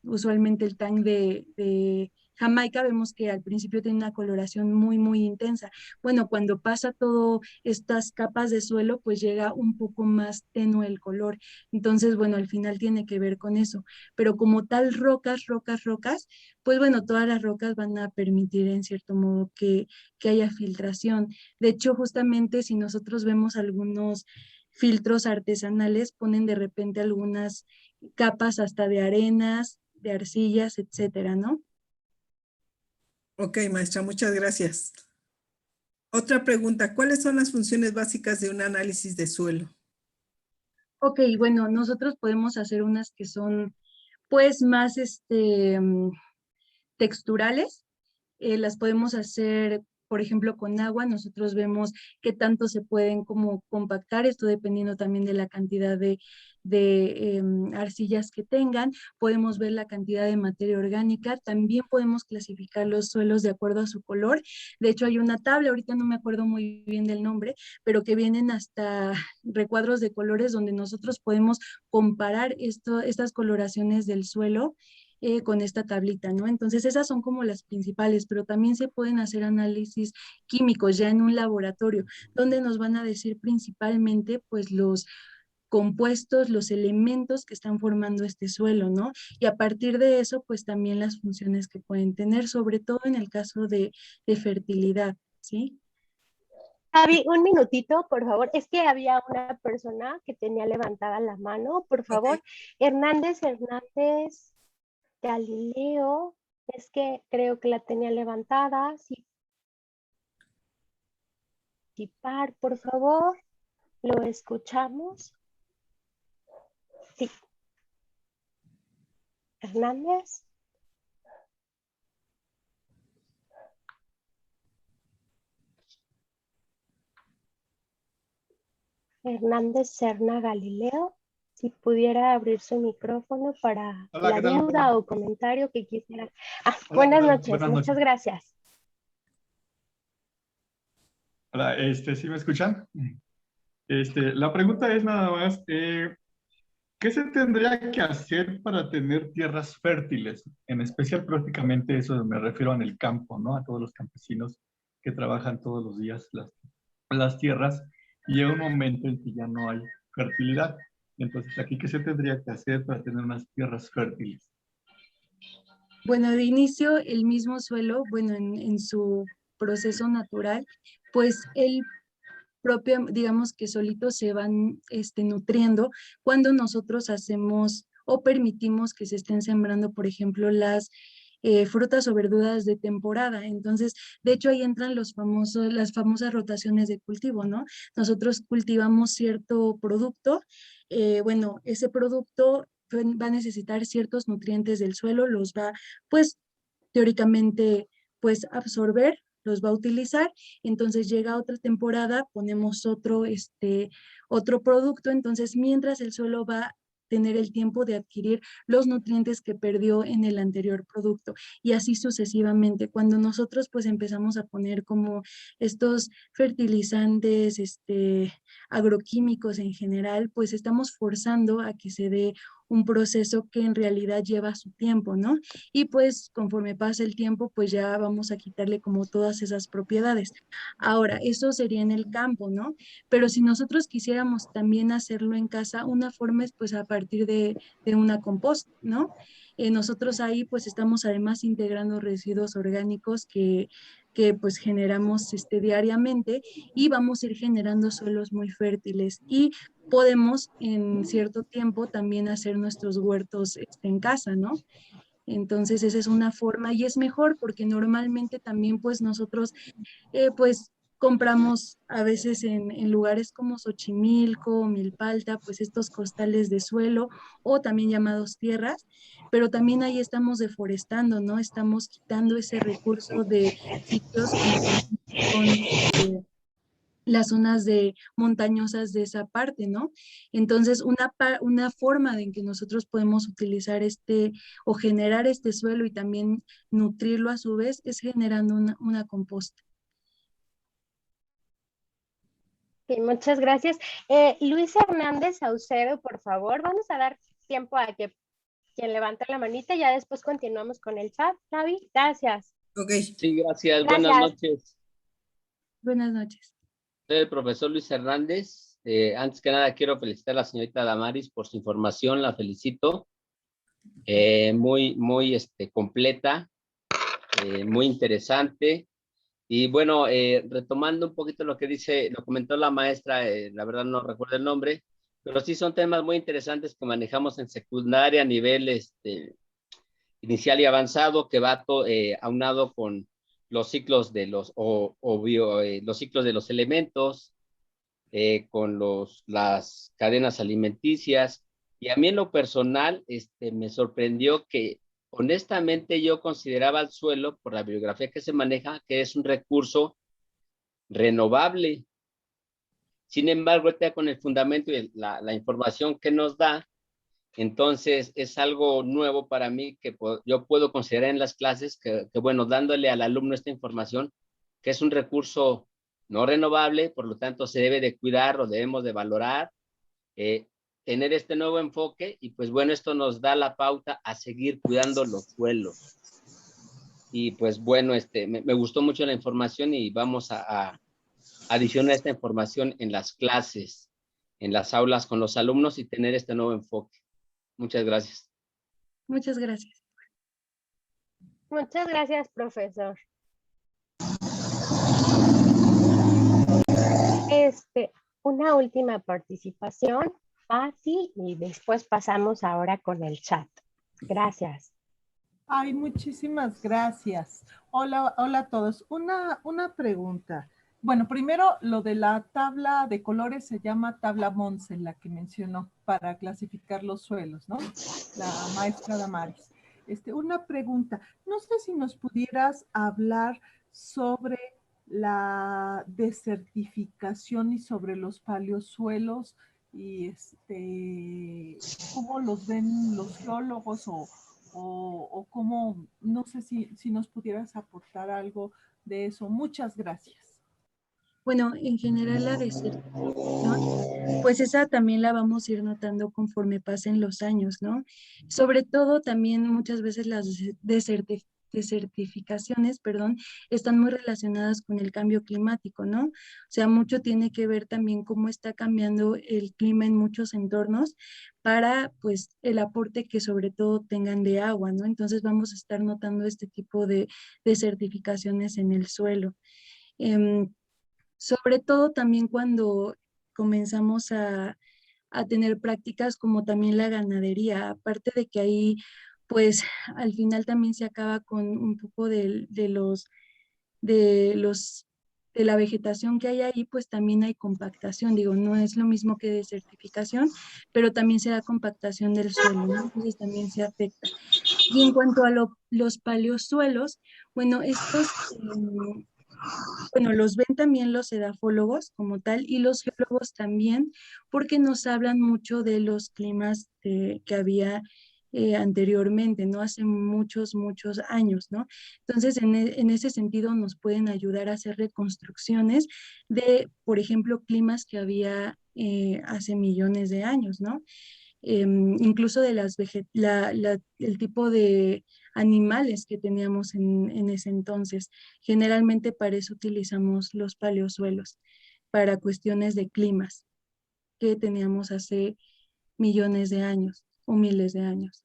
S1: usualmente el tank de Jamaica, vemos que al principio tiene una coloración muy, muy intensa. Bueno, cuando pasa todo estas capas de suelo, pues llega un poco más tenue el color. Entonces, bueno, al final tiene que ver con eso. Pero como tal, rocas, pues bueno, todas las rocas van a permitir en cierto modo que haya filtración. De hecho, justamente si nosotros vemos algunos filtros artesanales, ponen de repente algunas capas hasta de arenas, de arcillas, etcétera, ¿no?
S6: Ok, maestra, muchas gracias. Otra pregunta, ¿cuáles son las funciones básicas de un análisis de suelo?
S1: Ok, bueno, nosotros podemos hacer unas que son pues más texturales. Las podemos hacer, por ejemplo, con agua. Nosotros vemos qué tanto se pueden como compactar, esto dependiendo también de la cantidad de arcillas que tengan. Podemos ver la cantidad de materia orgánica. También podemos clasificar los suelos de acuerdo a su color. De hecho, hay una tabla, ahorita no me acuerdo muy bien del nombre, pero que vienen hasta recuadros de colores donde nosotros podemos comparar estas coloraciones del suelo con esta tablita, ¿no? Entonces esas son como las principales, pero también se pueden hacer análisis químicos ya en un laboratorio, donde nos van a decir principalmente pues compuestos, los elementos que están formando este suelo, ¿no? Y a partir de eso, pues también las funciones que pueden tener, sobre todo en el caso de fertilidad, ¿sí?
S3: Javi, un minutito, por favor. Es que había una persona que tenía levantada la mano, por favor. Hernández Galileo, es que creo que la tenía levantada. Sí. Por favor, lo escuchamos. Sí. Hernández. Hernández Serna Galileo, si pudiera abrir su micrófono para
S7: Hola,
S3: la
S7: ¿qué tal?
S3: duda o comentario que quisiera.
S7: Hola,
S3: Buenas
S7: ¿qué tal?
S3: noches,
S7: Buenas
S3: muchas
S7: noches.
S3: gracias.
S7: Hola, ¿sí me escuchan? La pregunta es nada más, ¿qué se tendría que hacer para tener tierras fértiles? En especial prácticamente eso me refiero en el campo, ¿no? A todos los campesinos que trabajan todos los días las tierras y llega un momento en que ya no hay fertilidad. Entonces, ¿aquí qué se tendría que hacer para tener unas tierras fértiles?
S1: Bueno, de inicio, el mismo suelo, bueno, en su proceso natural, pues el propio, digamos que solitos se van nutriendo cuando nosotros hacemos o permitimos que se estén sembrando, por ejemplo, las frutas o verduras de temporada. Entonces, de hecho, ahí entran las famosas rotaciones de cultivo, ¿no? Nosotros cultivamos cierto producto, bueno, ese producto va a necesitar ciertos nutrientes del suelo, los va, pues, teóricamente, pues, absorber, los va a utilizar, entonces llega otra temporada, ponemos otro producto, entonces mientras el suelo va a tener el tiempo de adquirir los nutrientes que perdió en el anterior producto y así sucesivamente. Cuando nosotros pues empezamos a poner como estos fertilizantes, agroquímicos en general, pues estamos forzando a que se dé un proceso que en realidad lleva su tiempo, ¿no? Y pues conforme pasa el tiempo, pues ya vamos a quitarle como todas esas propiedades. Ahora, eso sería en el campo, ¿no? Pero si nosotros quisiéramos también hacerlo en casa, una forma es pues a partir de una compost, ¿no? Nosotros ahí pues estamos además integrando residuos orgánicos que pues generamos diariamente y vamos a ir generando suelos muy fértiles y podemos en cierto tiempo también hacer nuestros huertos en casa, ¿no? Entonces esa es una forma y es mejor porque normalmente también pues nosotros pues compramos a veces en lugares como Xochimilco, Milpalta, pues estos costales de suelo o también llamados tierras, pero también ahí estamos deforestando, ¿no? Estamos quitando ese recurso de sitios como por ejemplo son las zonas montañosas de esa parte, ¿no? Entonces, una forma de en que nosotros podemos utilizar o generar este suelo y también nutrirlo a su vez es generando una composta.
S3: Sí, muchas gracias. Luis Hernández Saucedo, por favor, vamos a dar tiempo a que quien levante la manita, ya después continuamos con el chat. Javi, gracias.
S6: Ok.
S2: Sí, gracias.
S3: Gracias.
S2: Buenas noches.
S1: Buenas noches.
S2: Soy el profesor Luis Hernández. Antes que nada, quiero felicitar a la señorita Damaris por su información. La felicito. Muy completa, muy interesante. Y bueno, retomando un poquito lo que lo comentó la maestra, la verdad no recuerdo el nombre, pero sí son temas muy interesantes que manejamos en secundaria a nivel inicial y avanzado, que va aunado con los ciclos de los ciclos de los elementos, con las cadenas alimenticias. Y a mí en lo personal me sorprendió que honestamente yo consideraba el suelo, por la bibliografía que se maneja, que es un recurso renovable. Sin embargo, ahorita con el fundamento y la información que nos da, entonces es algo nuevo para mí que yo puedo considerar en las clases que, bueno, dándole al alumno esta información, que es un recurso no renovable, por lo tanto se debe de cuidar o debemos de valorar, tener este nuevo enfoque y pues bueno, esto nos da la pauta a seguir cuidando los suelos. Y pues bueno, me gustó mucho la información y vamos a adicionar esta información en las clases. en las aulas con los alumnos y tener este nuevo enfoque. Muchas gracias.
S1: Muchas gracias.
S3: Muchas gracias, profesor. Una última participación, Patti, y después pasamos ahora con el chat. Gracias.
S8: Ay, muchísimas gracias. Hola, hola a todos. Una pregunta. Bueno, primero lo de la tabla de colores se llama tabla Monsen, la que mencionó para clasificar los suelos, ¿no? La maestra Damaris. Una pregunta. No sé si nos pudieras hablar sobre la desertificación y sobre los paleosuelos y cómo los ven los geólogos o cómo, no sé si nos pudieras aportar algo de eso. Muchas gracias.
S1: Bueno, en general la desertificación, pues esa también la vamos a ir notando conforme pasen los años, ¿no? Sobre todo también muchas veces las desertificaciones, perdón, están muy relacionadas con el cambio climático, ¿no? O sea, mucho tiene que ver también cómo está cambiando el clima en muchos entornos para, pues, el aporte que sobre todo tengan de agua, ¿no? Entonces vamos a estar notando este tipo de desertificaciones en el suelo. Sobre todo también cuando comenzamos a tener prácticas como también la ganadería, aparte de que ahí pues al final también se acaba con un poco de los, de la vegetación que hay ahí, pues también hay compactación, digo, no es lo mismo que desertificación, pero también se da compactación del suelo, ¿no? Entonces también se afecta. Y en cuanto a los paleosuelos, bueno, bueno, los ven también los edafólogos como tal y los geólogos también, porque nos hablan mucho de los climas que había anteriormente, ¿no? Hace muchos, muchos años, ¿no? Entonces, en ese sentido nos pueden ayudar a hacer reconstrucciones de, por ejemplo, climas que había hace millones de años, ¿no? Incluso de el tipo de animales que teníamos en ese entonces. Generalmente para eso utilizamos los paleosuelos, para cuestiones de climas que teníamos hace millones de años o miles de años.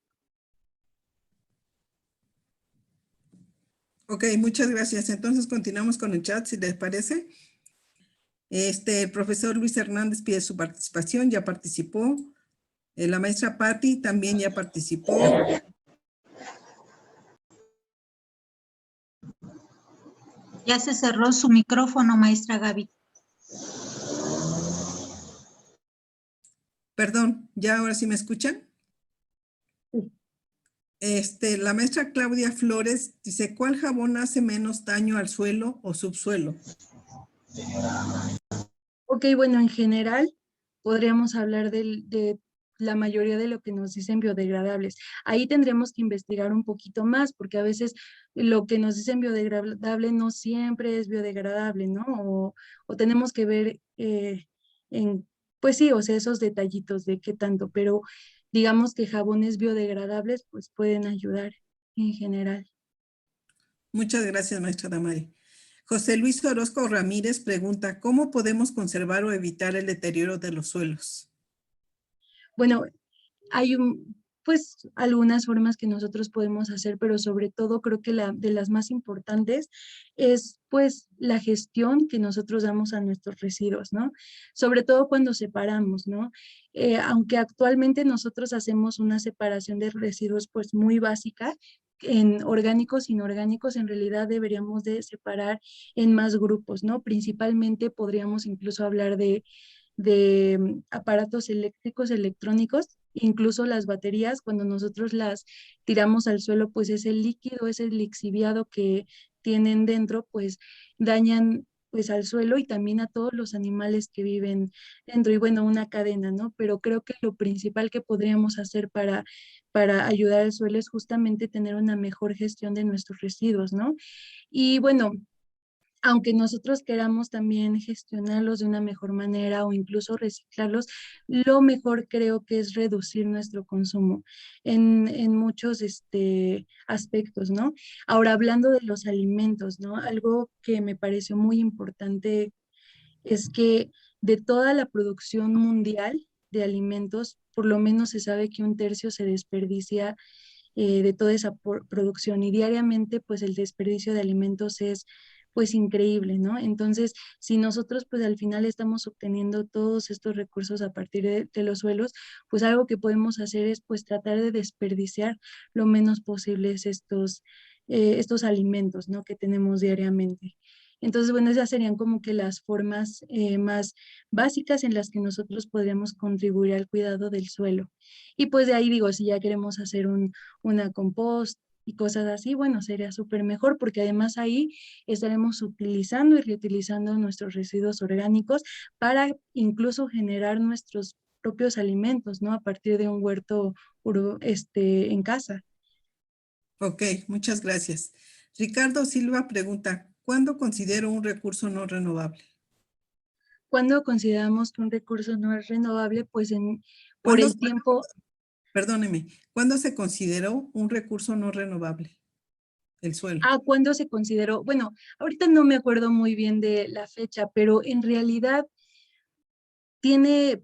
S6: Ok, muchas gracias. Entonces continuamos con el chat, si les parece. El profesor Luis Hernández pide su participación, ya participó. La maestra Patti también ya participó.
S5: Ya se cerró su micrófono, maestra Gaby.
S6: Perdón, ¿ya ahora sí me escuchan? La maestra Claudia Flores dice, ¿cuál jabón hace menos daño al suelo o subsuelo?
S1: Ok, bueno, en general podríamos hablar de la mayoría de lo que nos dicen biodegradables. Ahí tendremos que investigar un poquito más, porque a veces lo que nos dicen biodegradable no siempre es biodegradable, ¿no? O tenemos que ver pues sí, o sea, esos detallitos de qué tanto, pero digamos que jabones biodegradables pues pueden ayudar en general.
S6: Muchas gracias, maestra Damari. José Luis Orozco Ramírez pregunta, ¿cómo podemos conservar o evitar el deterioro de los suelos?
S1: Bueno, hay pues algunas formas que nosotros podemos hacer, pero sobre todo creo que de las más importantes es pues la gestión que nosotros damos a nuestros residuos, ¿no? Sobre todo cuando separamos, ¿no? Aunque actualmente nosotros hacemos una separación de residuos pues muy básica, en orgánicos, inorgánicos, en realidad deberíamos de separar en más grupos, ¿no? Principalmente podríamos incluso hablar de aparatos eléctricos, electrónicos, incluso las baterías, cuando nosotros las tiramos al suelo, pues ese líquido, ese lixiviado que tienen dentro, pues dañan pues al suelo y también a todos los animales que viven dentro y bueno, una cadena, ¿no? Pero creo que lo principal que podríamos hacer para ayudar al suelo es justamente tener una mejor gestión de nuestros residuos, ¿no? Y bueno, aunque nosotros queramos también gestionarlos de una mejor manera o incluso reciclarlos, lo mejor creo que es reducir nuestro consumo en muchos aspectos, ¿no? Ahora, hablando de los alimentos, ¿no? Algo que me pareció muy importante es que de toda la producción mundial de alimentos, por lo menos se sabe que un tercio se desperdicia de toda esa producción y diariamente pues el desperdicio de alimentos es pues increíble, ¿no? Entonces, si nosotros pues al final estamos obteniendo todos estos recursos a partir de los suelos, pues algo que podemos hacer es pues tratar de desperdiciar lo menos posibles estos alimentos, ¿no? Que tenemos diariamente. Entonces, bueno, esas serían como que las formas más básicas en las que nosotros podríamos contribuir al cuidado del suelo. Y pues de ahí digo, si ya queremos hacer una compost y cosas así, bueno, sería súper mejor porque además ahí estaremos utilizando y reutilizando nuestros residuos orgánicos para incluso generar nuestros propios alimentos, ¿no? A partir de un huerto en casa.
S6: Ok, muchas gracias. Ricardo Silva pregunta, ¿cuándo considero un recurso no renovable?
S1: Cuando consideramos que un recurso no es renovable, pues por
S6: ¿Cuándo,
S1: el tiempo,
S6: perdóneme, ¿cuándo se consideró un recurso no renovable? El suelo.
S1: ¿cuándo se consideró? Bueno, ahorita no me acuerdo muy bien de la fecha, pero en realidad tiene,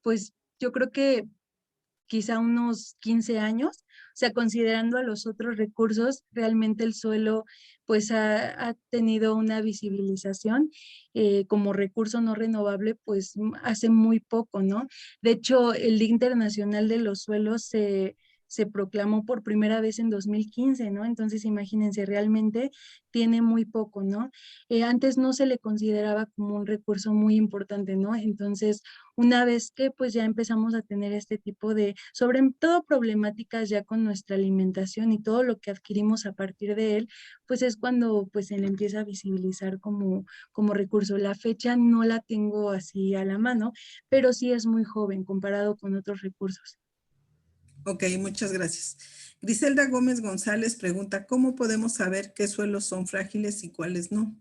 S1: pues yo creo que quizá unos 15 años, o sea, considerando a los otros recursos, realmente el suelo pues ha tenido una visibilización como recurso no renovable pues hace muy poco, ¿no? De hecho, el Día Internacional de los Suelos se proclamó por primera vez en 2015, ¿no? Entonces, imagínense, realmente tiene muy poco, ¿no? Antes no se le consideraba como un recurso muy importante, ¿no? Entonces, una vez que pues ya empezamos a tener este tipo de, sobre todo problemáticas ya con nuestra alimentación y todo lo que adquirimos a partir de él, pues es cuando pues se le empieza a visibilizar como recurso. La fecha no la tengo así a la mano, pero sí es muy joven comparado con otros recursos.
S6: Ok, muchas gracias. Griselda Gómez González pregunta, ¿cómo podemos saber qué suelos son frágiles y cuáles no?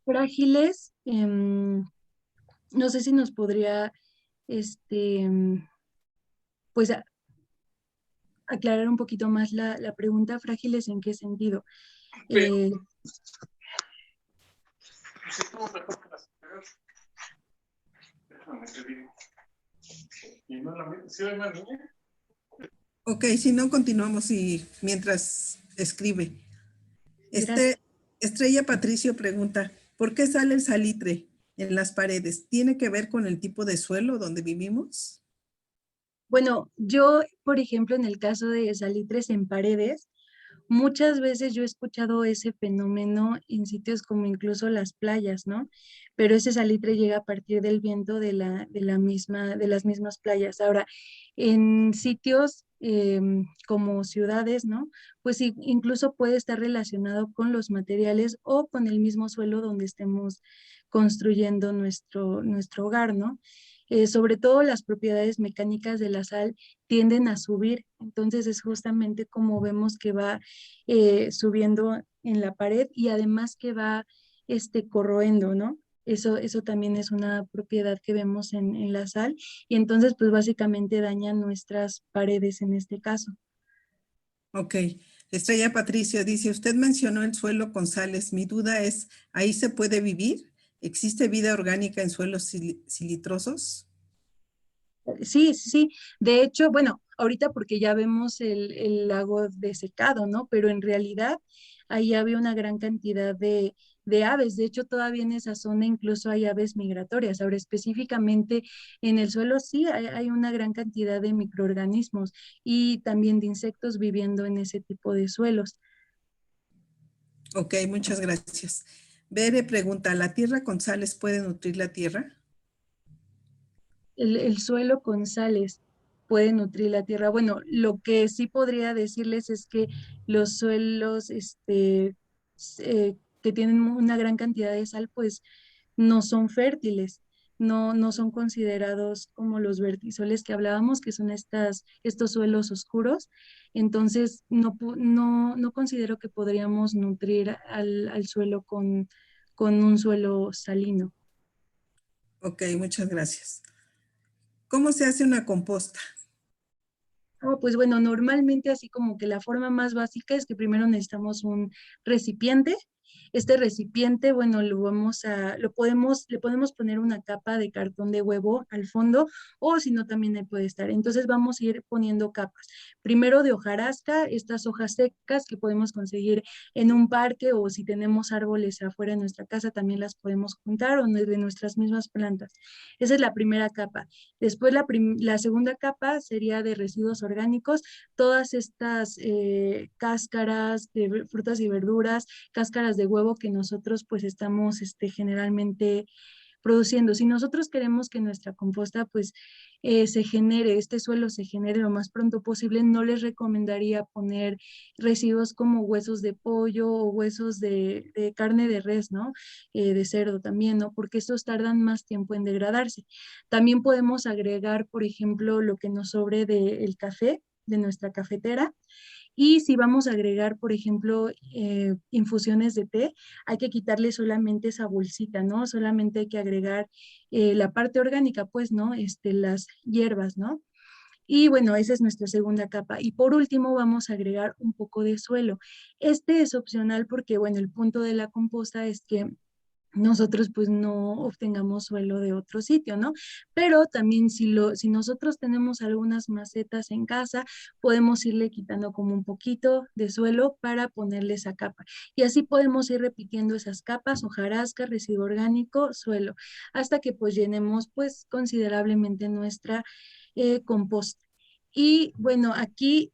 S1: Frágiles, no sé si nos podría, pues aclarar un poquito más la pregunta, frágiles en qué sentido.
S6: Ok, si no, continuamos y mientras escribe. Estrella Patricio pregunta, ¿por qué sale el salitre en las paredes? ¿Tiene que ver con el tipo de suelo donde vivimos?
S1: Bueno, yo, por ejemplo, en el caso de salitres en paredes, muchas veces yo he escuchado ese fenómeno en sitios como incluso las playas, ¿no? Pero ese salitre llega a partir del viento de las mismas playas. Ahora, en sitios como ciudades, ¿no? Pues incluso puede estar relacionado con los materiales o con el mismo suelo donde estemos construyendo nuestro hogar, ¿no? Sobre todo las propiedades mecánicas de la sal tienden a subir, entonces es justamente como vemos que va subiendo en la pared y además que va corroendo, ¿no? Eso también es una propiedad que vemos en la sal y entonces pues básicamente daña nuestras paredes en este caso.
S6: Ok. Estrella Patricio dice, usted mencionó el suelo con sales. Mi duda es, ¿ahí se puede vivir? ¿Existe vida orgánica en suelos silitrosos?
S1: Sí, sí, sí. De hecho, bueno, ahorita porque ya vemos el lago desecado, ¿no? Pero en realidad ahí había una gran cantidad de aves. De hecho, todavía en esa zona incluso hay aves migratorias. Ahora, específicamente en el suelo sí hay una gran cantidad de microorganismos y también de insectos viviendo en ese tipo de suelos.
S6: Ok, muchas gracias. Bere pregunta, ¿la tierra con sales puede nutrir la tierra?
S1: El suelo con sales puede nutrir la tierra. Bueno, lo que sí podría decirles es que los suelos que tienen una gran cantidad de sal, pues no son fértiles, no son considerados como los vertisoles que hablábamos, que son estos suelos oscuros. Entonces, no considero que podríamos nutrir al suelo con un suelo salino.
S6: Ok, muchas gracias. ¿Cómo se hace una composta?
S1: Pues bueno, normalmente así como que la forma más básica es que primero necesitamos un recipiente Este recipiente, bueno, le podemos poner una capa de cartón de huevo al fondo, o si no, también ahí puede estar. Entonces vamos a ir poniendo capas. Primero de hojarasca, estas hojas secas que podemos conseguir en un parque, o si tenemos árboles afuera de nuestra casa, también las podemos juntar, o de nuestras mismas plantas. Esa es la primera capa. Después la segunda capa sería de residuos orgánicos, todas estas cáscaras de frutas y verduras, cáscaras de huevo que nosotros pues estamos generalmente produciendo. Si nosotros queremos que nuestra composta pues se genere, este suelo se genere lo más pronto posible, no les recomendaría poner residuos como huesos de pollo o huesos de carne de res, ¿no? De cerdo también, ¿no? Porque estos tardan más tiempo en degradarse. También podemos agregar, por ejemplo, lo que nos sobre del café, de nuestra cafetera. Y si vamos a agregar, por ejemplo, infusiones de té, hay que quitarle solamente esa bolsita, ¿no? Solamente hay que agregar la parte orgánica, pues, ¿no? Las hierbas, ¿no? Y bueno, esa es nuestra segunda capa. Y por último, vamos a agregar un poco de suelo. Este es opcional porque, bueno, el punto de la composta es que nosotros pues no obtengamos suelo de otro sitio, ¿no? Pero también si nosotros tenemos algunas macetas en casa, podemos irle quitando como un poquito de suelo para ponerle esa capa. Y así podemos ir repitiendo esas capas, hojarasca, residuo orgánico, suelo, hasta que pues llenemos pues considerablemente nuestra composta. Y bueno, aquí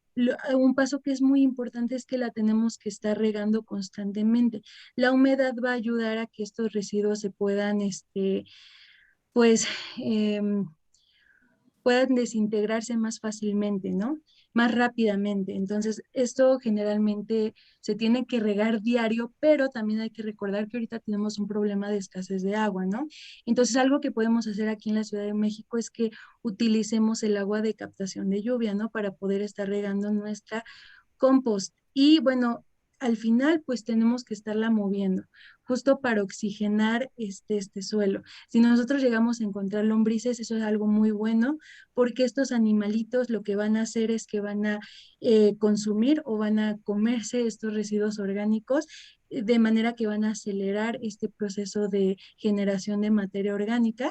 S1: un paso que es muy importante es que la tenemos que estar regando constantemente. La humedad va a ayudar a que estos residuos se puedan, pues, puedan desintegrarse más fácilmente, ¿no? Más rápidamente. Entonces, esto generalmente se tiene que regar diario, pero también hay que recordar que ahorita tenemos un problema de escasez de agua, ¿no? Entonces, algo que podemos hacer aquí en la Ciudad de México es que utilicemos el agua de captación de lluvia, ¿no? Para poder estar regando nuestra compost. Y bueno, al final pues tenemos que estarla moviendo, justo para oxigenar este suelo. Si nosotros llegamos a encontrar lombrices, eso es algo muy bueno, porque estos animalitos lo que van a hacer es que van a consumir o van a comerse estos residuos orgánicos, de manera que van a acelerar este proceso de generación de materia orgánica,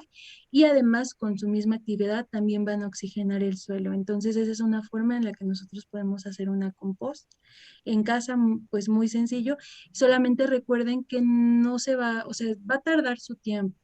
S1: y además con su misma actividad también van a oxigenar el suelo. Entonces esa es una forma en la que nosotros podemos hacer una compost en casa, pues muy sencillo. Solamente recuerden que no se va, o sea, va a tardar su tiempo.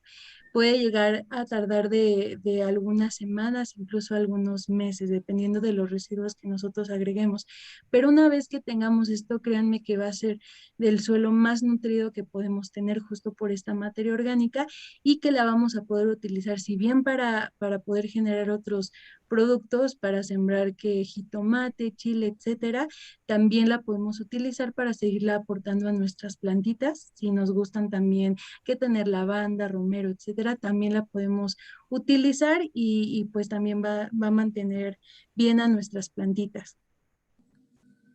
S1: Puede llegar a tardar de algunas semanas, incluso algunos meses, dependiendo de los residuos que nosotros agreguemos. Pero una vez que tengamos esto, créanme que va a ser del suelo más nutrido que podemos tener, justo por esta materia orgánica, y que la vamos a poder utilizar, si bien para poder generar otros productos, para sembrar que jitomate, chile, etcétera, también la podemos utilizar para seguirla aportando a nuestras plantitas. Si nos gustan también que tener lavanda, romero, etcétera, también la podemos utilizar, y pues también va a mantener bien a nuestras plantitas.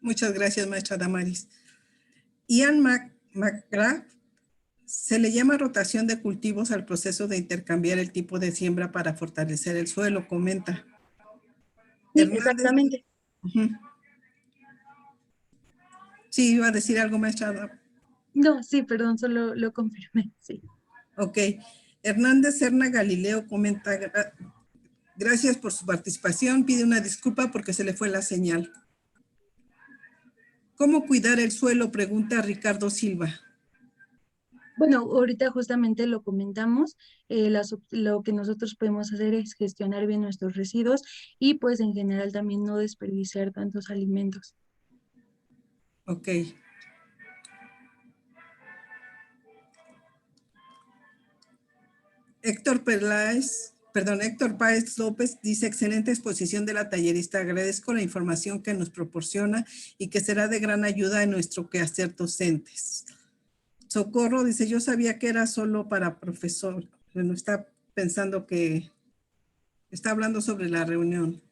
S6: Muchas gracias, maestra Damaris. Ian McGrath, se le llama rotación de cultivos al proceso de intercambiar el tipo de siembra para fortalecer el suelo, comenta.
S1: Sí,
S6: Hernández,
S1: exactamente.
S6: Sí, iba a decir algo, maestra.
S1: No, sí, perdón, solo lo confirmé, sí.
S6: Ok. Hernández Serna Galileo comenta, gracias por su participación, pide una disculpa porque se le fue la señal. ¿Cómo cuidar el suelo? Pregunta Ricardo Silva.
S1: Bueno, ahorita justamente lo comentamos, lo que nosotros podemos hacer es gestionar bien nuestros residuos, y pues en general también no desperdiciar tantos alimentos.
S6: Ok. Héctor Páez López dice, excelente exposición de la tallerista. Agradezco la información que nos proporciona y que será de gran ayuda en nuestro quehacer docentes. Socorro dice, yo sabía que era solo para profesor. Bueno, está pensando que está hablando sobre la reunión.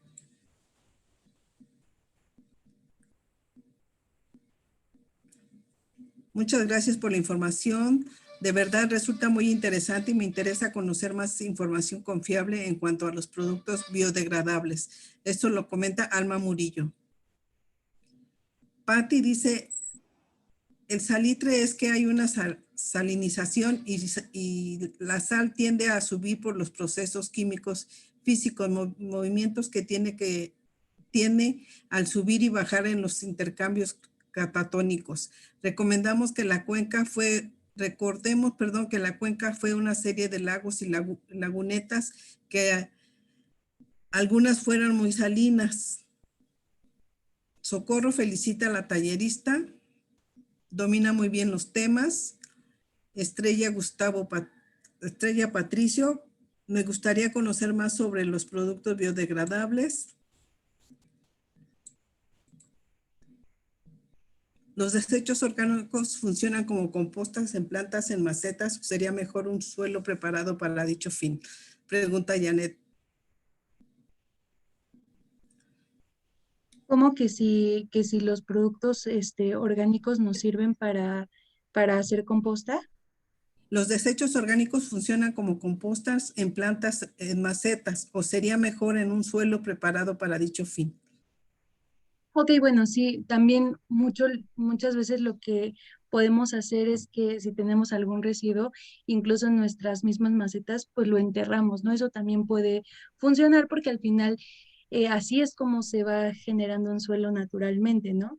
S6: Muchas gracias por la información. De verdad resulta muy interesante y me interesa conocer más información confiable en cuanto a los productos biodegradables. Esto lo comenta Alma Murillo. Patti dice, El salitre es que hay una salinización y la sal tiende a subir por los procesos químicos físicos, movimientos que tiene al subir y bajar en los intercambios catatónicos. Recordemos, que la cuenca fue una serie de lagos y lagunetas que algunas fueron muy salinas. Socorro felicita a la tallerista, domina muy bien los temas. Estrella Patricio, me gustaría conocer más sobre los productos biodegradables. Los desechos orgánicos funcionan como compostas en plantas, en macetas. ¿Sería mejor un suelo preparado para dicho fin? Pregunta Janet.
S1: ¿Cómo que si los productos orgánicos nos sirven para hacer composta?
S6: Los desechos orgánicos funcionan como compostas en plantas, en macetas, o sería mejor en un suelo preparado para dicho fin.
S1: Ok, bueno, sí, también muchas veces lo que podemos hacer es que si tenemos algún residuo, incluso en nuestras mismas macetas, pues lo enterramos, ¿no? Eso también puede funcionar porque al final así es como se va generando un suelo naturalmente, ¿no?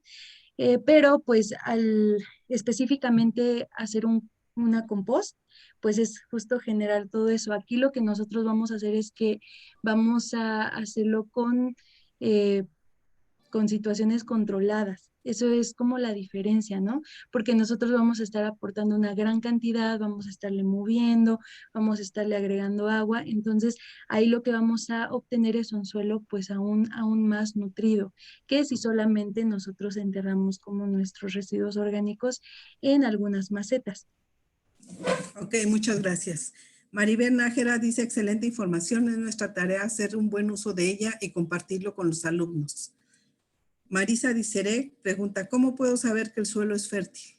S1: Pero pues al específicamente hacer una compost, pues es justo generar todo eso. Aquí lo que nosotros vamos a hacer es que vamos a hacerlo eh, con situaciones controladas. Eso es como la diferencia, ¿no? Porque nosotros vamos a estar aportando una gran cantidad, vamos a estarle moviendo, vamos a estarle agregando agua. Entonces, ahí lo que vamos a obtener es un suelo pues aún más nutrido, que si solamente nosotros enterramos como nuestros residuos orgánicos en algunas macetas.
S6: Ok, muchas gracias. Maribel Nájera dice, excelente información, es nuestra tarea hacer un buen uso de ella y compartirlo con los alumnos. Marisa Diceré pregunta, ¿cómo puedo saber que el suelo es fértil?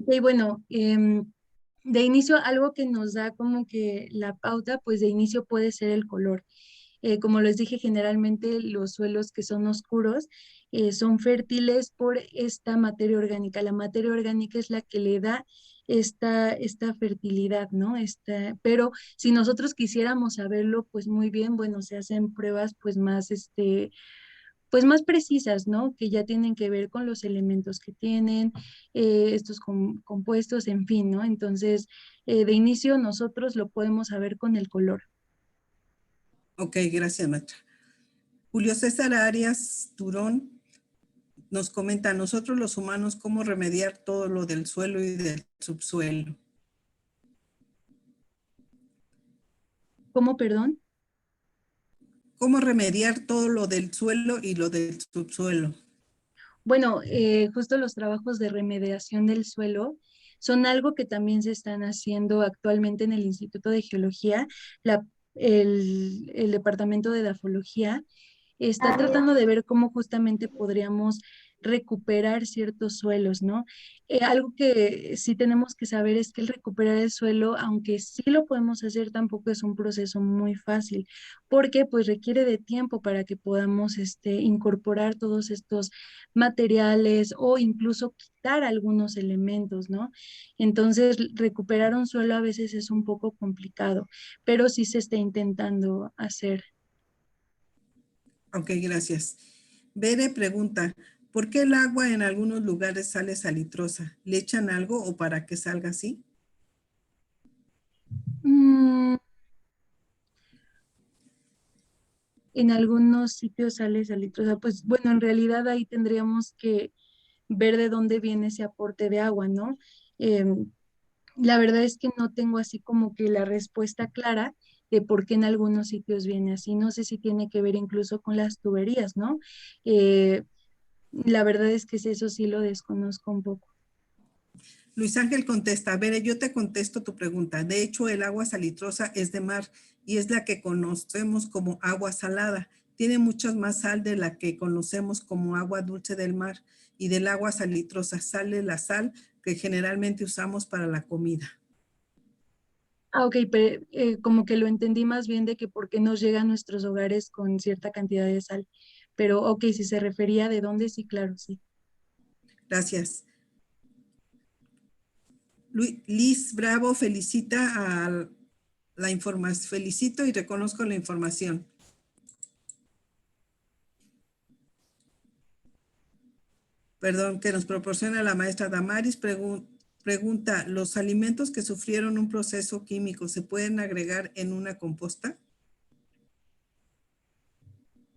S1: Y bueno, de inicio algo que nos da como que la pauta, pues de inicio puede ser el color. Como les dije, generalmente los suelos que son oscuros son fértiles por esta materia orgánica. La materia orgánica es la que le da esta fertilidad, ¿no? Pero si nosotros quisiéramos saberlo, pues muy bien, bueno, se hacen pruebas pues más precisas, ¿no? Que ya tienen que ver con los elementos que tienen, estos compuestos, en fin, ¿no? Entonces, de inicio nosotros lo podemos saber con el color.
S6: Ok, gracias, maestra. Julio César Arias Turón nos comenta, nosotros los humanos, ¿cómo remediar todo lo del suelo y del subsuelo?
S1: ¿Cómo, perdón?
S6: ¿Cómo remediar todo lo del suelo y lo del subsuelo?
S1: Bueno, justo los trabajos de remediación del suelo son algo que también se están haciendo actualmente en el Instituto de Geología. El Departamento de Edafología está tratando de ver cómo justamente podríamos recuperar ciertos suelos, ¿no? Algo que sí tenemos que saber es que el recuperar el suelo, aunque sí lo podemos hacer, tampoco es un proceso muy fácil, porque pues requiere de tiempo para que podamos incorporar todos estos materiales o incluso quitar algunos elementos, ¿no? Entonces, recuperar un suelo a veces es un poco complicado, pero sí se está intentando hacer.
S6: Ok, gracias. Bere pregunta, ¿por qué el agua en algunos lugares sale salitrosa? ¿Le echan algo o para que salga así?
S1: En algunos sitios sale salitrosa, pues bueno, en realidad ahí tendríamos que ver de dónde viene ese aporte de agua, ¿no? La verdad es que no tengo así como que la respuesta clara de por qué en algunos sitios viene así. No sé si tiene que ver incluso con las tuberías, ¿no? Eh, la verdad es que eso sí lo desconozco un poco.
S6: Luis Ángel contesta, Bere, yo te contesto tu pregunta. De hecho, el agua salitrosa es de mar y es la que conocemos como agua salada. Tiene mucha más sal de la que conocemos como agua dulce del mar, y del agua salitrosa sale la sal que generalmente usamos para la comida.
S1: Ah, ok, pero como que lo entendí más bien de que por qué nos llega a nuestros hogares con cierta cantidad de sal. Pero ok, si se refería de dónde, sí, claro, sí.
S6: Gracias. Liz Bravo felicita a la información. Felicito y reconozco la información. Perdón, que nos proporciona la maestra Damaris. Pregunta, ¿los alimentos que sufrieron un proceso químico se pueden agregar en una composta?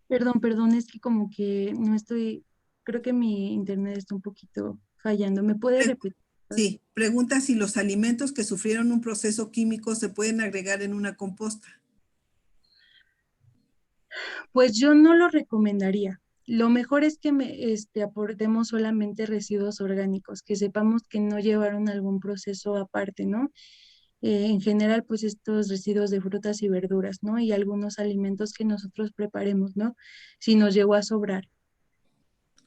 S1: Perdón, es que como que no estoy, creo que mi internet está un poquito fallando. ¿Me puede repetir?
S6: Sí, pregunta si los alimentos que sufrieron un proceso químico se pueden agregar en una composta.
S1: Pues yo no lo recomendaría. Lo mejor es que aportemos solamente residuos orgánicos, que sepamos que no llevaron algún proceso aparte, ¿no? En general, pues estos residuos de frutas y verduras, ¿no? Y algunos alimentos que nosotros preparemos, ¿no? Si nos llegó a sobrar.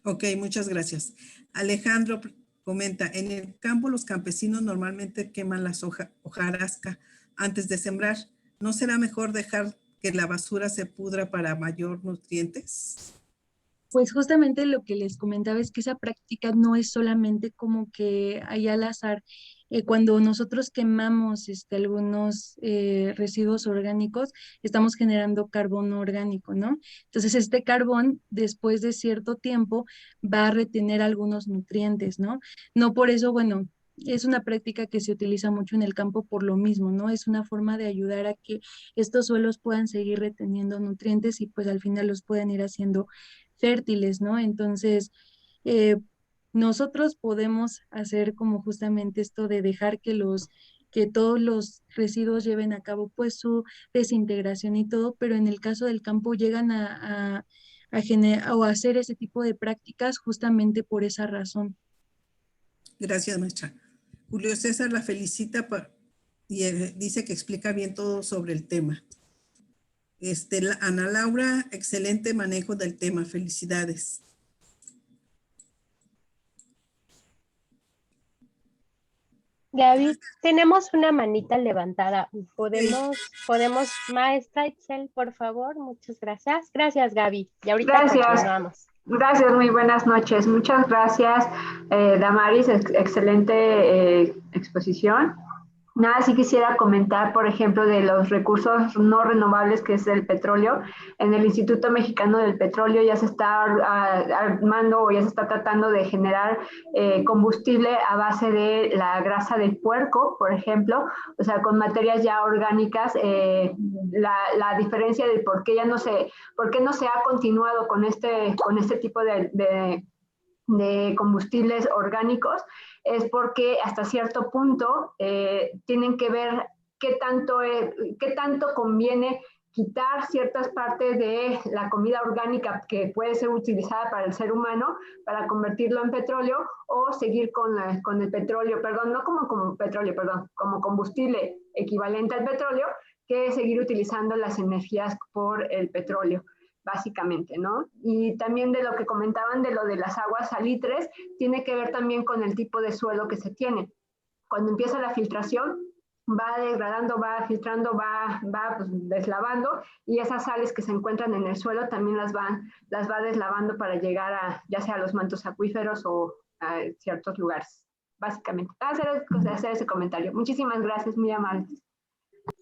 S6: Ok, muchas gracias. Alejandro comenta, en el campo los campesinos normalmente queman las hojarasca antes de sembrar. ¿No será mejor dejar que la basura se pudra para mayor nutrientes?
S1: Pues justamente lo que les comentaba es que esa práctica no es solamente como que hay al azar. Cuando nosotros quemamos algunos residuos orgánicos, estamos generando carbono orgánico, ¿no? Entonces, este carbón, después de cierto tiempo, va a retener algunos nutrientes, ¿no? No por eso, bueno, es una práctica que se utiliza mucho en el campo por lo mismo, ¿no? Es una forma de ayudar a que estos suelos puedan seguir reteniendo nutrientes y pues al final los puedan ir haciendo fértiles, ¿no? Entonces, eh, nosotros podemos hacer como justamente esto de dejar que todos los residuos lleven a cabo pues su desintegración y todo, pero en el caso del campo llegan a generar o a hacer ese tipo de prácticas justamente por esa razón.
S6: Gracias, maestra. Julio César la felicita y dice que explica bien todo sobre el tema. Ana Laura, excelente manejo del tema. Felicidades.
S3: Gaby, tenemos una manita levantada. ¿Podemos, maestra Itzel, por favor? Muchas gracias. Gracias, Gaby. Y ahorita continuamos.
S9: Gracias, muy buenas noches. Muchas gracias, Damaris, excelente exposición. Nada, sí quisiera comentar, por ejemplo, de los recursos no renovables, que es el petróleo. En el Instituto Mexicano del Petróleo ya se está armando o ya se está tratando de generar combustible a base de la grasa del puerco, por ejemplo, o sea, con materias ya orgánicas. La diferencia de por qué no se ha continuado con este tipo de combustibles orgánicos es porque hasta cierto punto tienen que ver qué tanto conviene quitar ciertas partes de la comida orgánica que puede ser utilizada para el ser humano para convertirlo en petróleo o seguir con el petróleo, no como petróleo, como combustible equivalente al petróleo, que seguir utilizando las energías por el petróleo, básicamente, ¿no? Y también de lo que comentaban de lo de las aguas salitres, tiene que ver también con el tipo de suelo que se tiene. Cuando empieza la filtración, va degradando, va filtrando, va pues, deslavando, y esas sales que se encuentran en el suelo también las va deslavando para llegar ya sea a los mantos acuíferos o a ciertos lugares, básicamente. Hacer ese comentario. Muchísimas gracias, muy amable.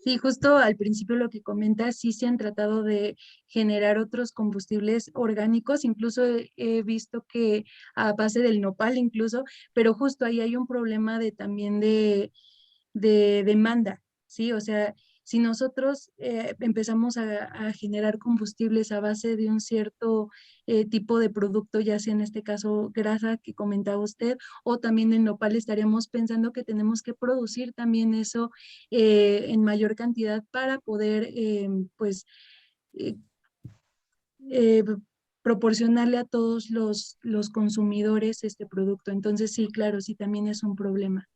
S1: Sí, justo al principio lo que comentas, sí se han tratado de generar otros combustibles orgánicos, incluso he visto que a base del nopal incluso, pero justo ahí hay un problema también de demanda, ¿sí? O sea, si nosotros empezamos a generar combustibles a base de un cierto tipo de producto, ya sea en este caso grasa que comentaba usted, o también el nopal, estaríamos pensando que tenemos que producir también eso en mayor cantidad para poder, pues, eh, eh, proporcionarle a todos los consumidores este producto. Entonces, sí, claro, sí, también es un problema.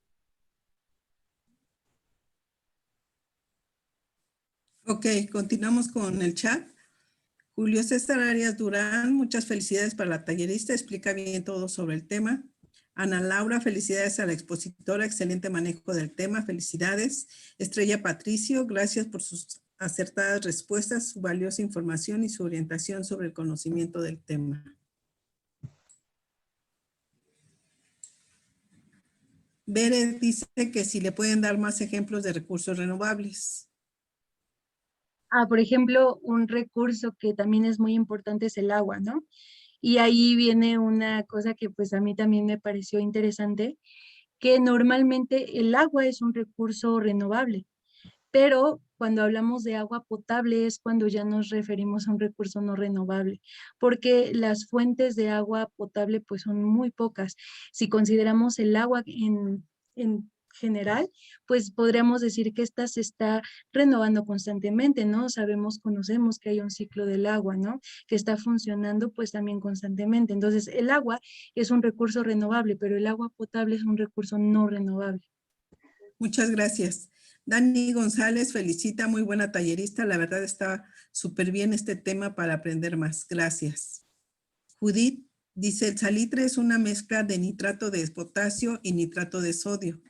S6: Ok, continuamos con el chat. Julio César Arias Durán, muchas felicidades para la tallerista, explica bien todo sobre el tema. Ana Laura, felicidades a la expositora, excelente manejo del tema, felicidades. Estrella Patricio, gracias por sus acertadas respuestas, su valiosa información y su orientación sobre el conocimiento del tema. Bere dice que si le pueden dar más ejemplos de recursos renovables.
S1: Por ejemplo, un recurso que también es muy importante es el agua, ¿no? Y ahí viene una cosa que pues a mí también me pareció interesante, que normalmente el agua es un recurso renovable, pero cuando hablamos de agua potable es cuando ya nos referimos a un recurso no renovable, porque las fuentes de agua potable pues son muy pocas. Si consideramos el agua en general, pues podríamos decir que esta se está renovando constantemente, ¿no? Sabemos, conocemos que hay un ciclo del agua, ¿no? Que está funcionando pues también constantemente. Entonces, el agua es un recurso renovable, pero el agua potable es un recurso no renovable.
S6: Muchas gracias. Dani González felicita, muy buena tallerista. La verdad está súper bien este tema para aprender más. Gracias. Judith dice, el salitre es una mezcla de nitrato de potasio y nitrato de sodio.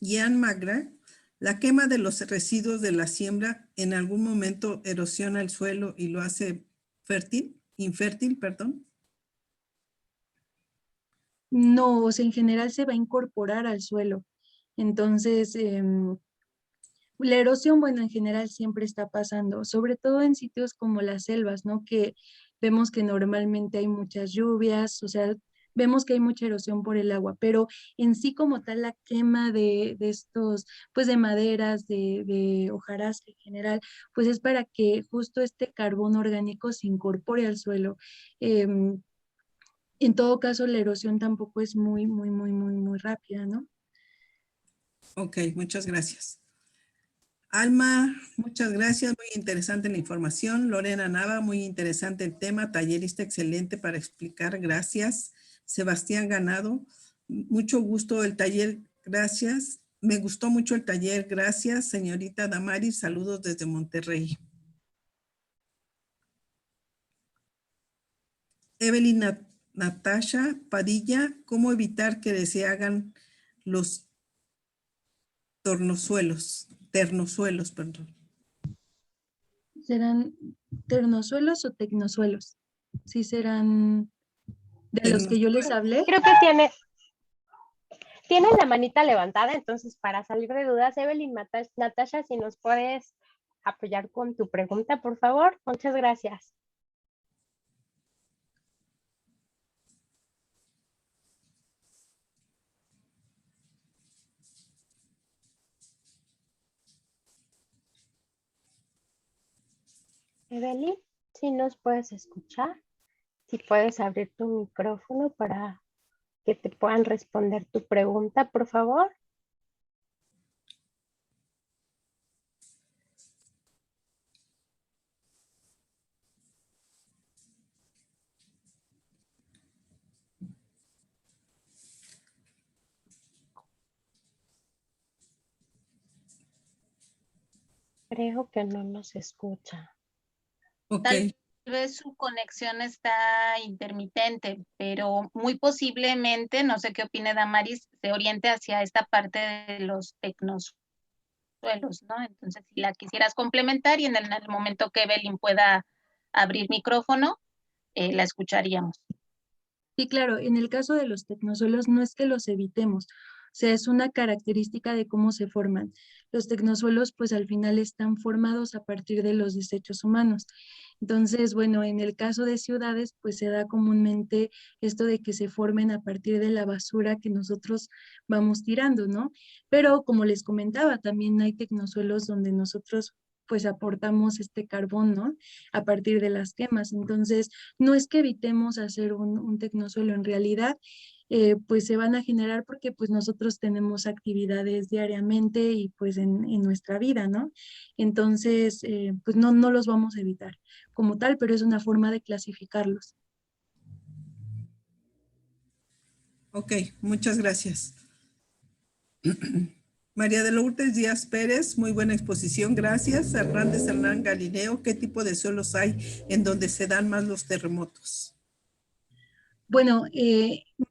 S6: Ian Magra, la quema de los residuos de la siembra en algún momento erosiona el suelo y lo hace infértil, perdón.
S1: No, o sea, en general se va a incorporar al suelo. Entonces, la erosión, bueno, en general siempre está pasando, sobre todo en sitios como las selvas, ¿no? Que vemos que normalmente hay muchas lluvias, o sea, vemos que hay mucha erosión por el agua, pero en sí como tal la quema de estos, pues de maderas, de hojarasca en general, pues es para que justo este carbón orgánico se incorpore al suelo. En todo caso, la erosión tampoco es muy rápida, ¿no?
S6: Ok, muchas gracias. Alma, muchas gracias, muy interesante la información. Lorena Nava, muy interesante el tema, tallerista excelente para explicar, gracias. Sebastián Ganado, mucho gusto el taller, gracias. Me gustó mucho el taller, gracias. Señorita Damaris, saludos desde Monterrey. Evelyn Natasha Padilla, ¿cómo evitar que se hagan los ternosuelos, perdón?
S1: ¿Serán ternosuelos o tecnosuelos? Sí, serán de los que yo les hablé.
S3: Creo que tiene la manita levantada, entonces para salir de dudas, Evelyn, Natasha, si nos puedes apoyar con tu pregunta, por favor. Muchas gracias. Evelyn, si nos puedes escuchar, si puedes abrir tu micrófono para que te puedan responder tu pregunta, por favor. Creo que no nos escucha.
S6: Ok.
S10: Tal vez su conexión está intermitente, pero muy posiblemente, no sé qué opine Damaris, se oriente hacia esta parte de los tecnosuelos, ¿no? Entonces, si la quisieras complementar y en el momento que Evelyn pueda abrir micrófono, la escucharíamos.
S1: Sí, claro, en el caso de los tecnosuelos no es que los evitemos, o sea, es una característica de cómo se forman. Los tecnosuelos, pues al final están formados a partir de los desechos humanos. Entonces, bueno, en el caso de ciudades, pues se da comúnmente esto de que se formen a partir de la basura que nosotros vamos tirando, ¿no? Pero como les comentaba, también hay tecnosuelos donde nosotros pues aportamos este carbón, ¿no? A partir de las quemas. Entonces, no es que evitemos hacer un tecnosuelo, en realidad, pues se van a generar porque pues nosotros tenemos actividades diariamente y pues en nuestra vida, ¿no? Entonces, pues no los vamos a evitar como tal, pero es una forma de clasificarlos.
S6: Ok, muchas gracias. María de Lourdes Díaz Pérez, muy buena exposición, gracias. Hernández Hernán Galileo, ¿qué tipo de suelos hay en donde se dan más los terremotos?
S1: Bueno,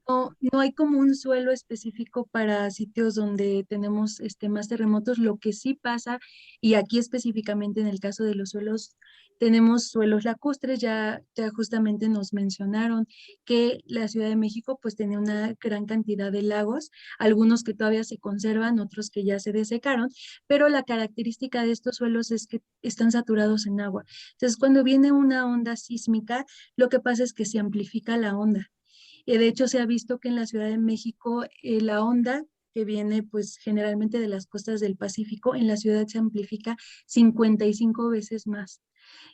S1: no hay como un suelo específico para sitios donde tenemos más terremotos. Lo que sí pasa, y aquí específicamente en el caso de los suelos Tenemos suelos lacustres, ya justamente nos mencionaron que la Ciudad de México pues tenía una gran cantidad de lagos, algunos que todavía se conservan, otros que ya se desecaron, pero la característica de estos suelos es que están saturados en agua. Entonces, cuando viene una onda sísmica, lo que pasa es que se amplifica la onda. De hecho, se ha visto que en la Ciudad de México la onda que viene pues generalmente de las costas del Pacífico, en la ciudad se amplifica 55 veces más.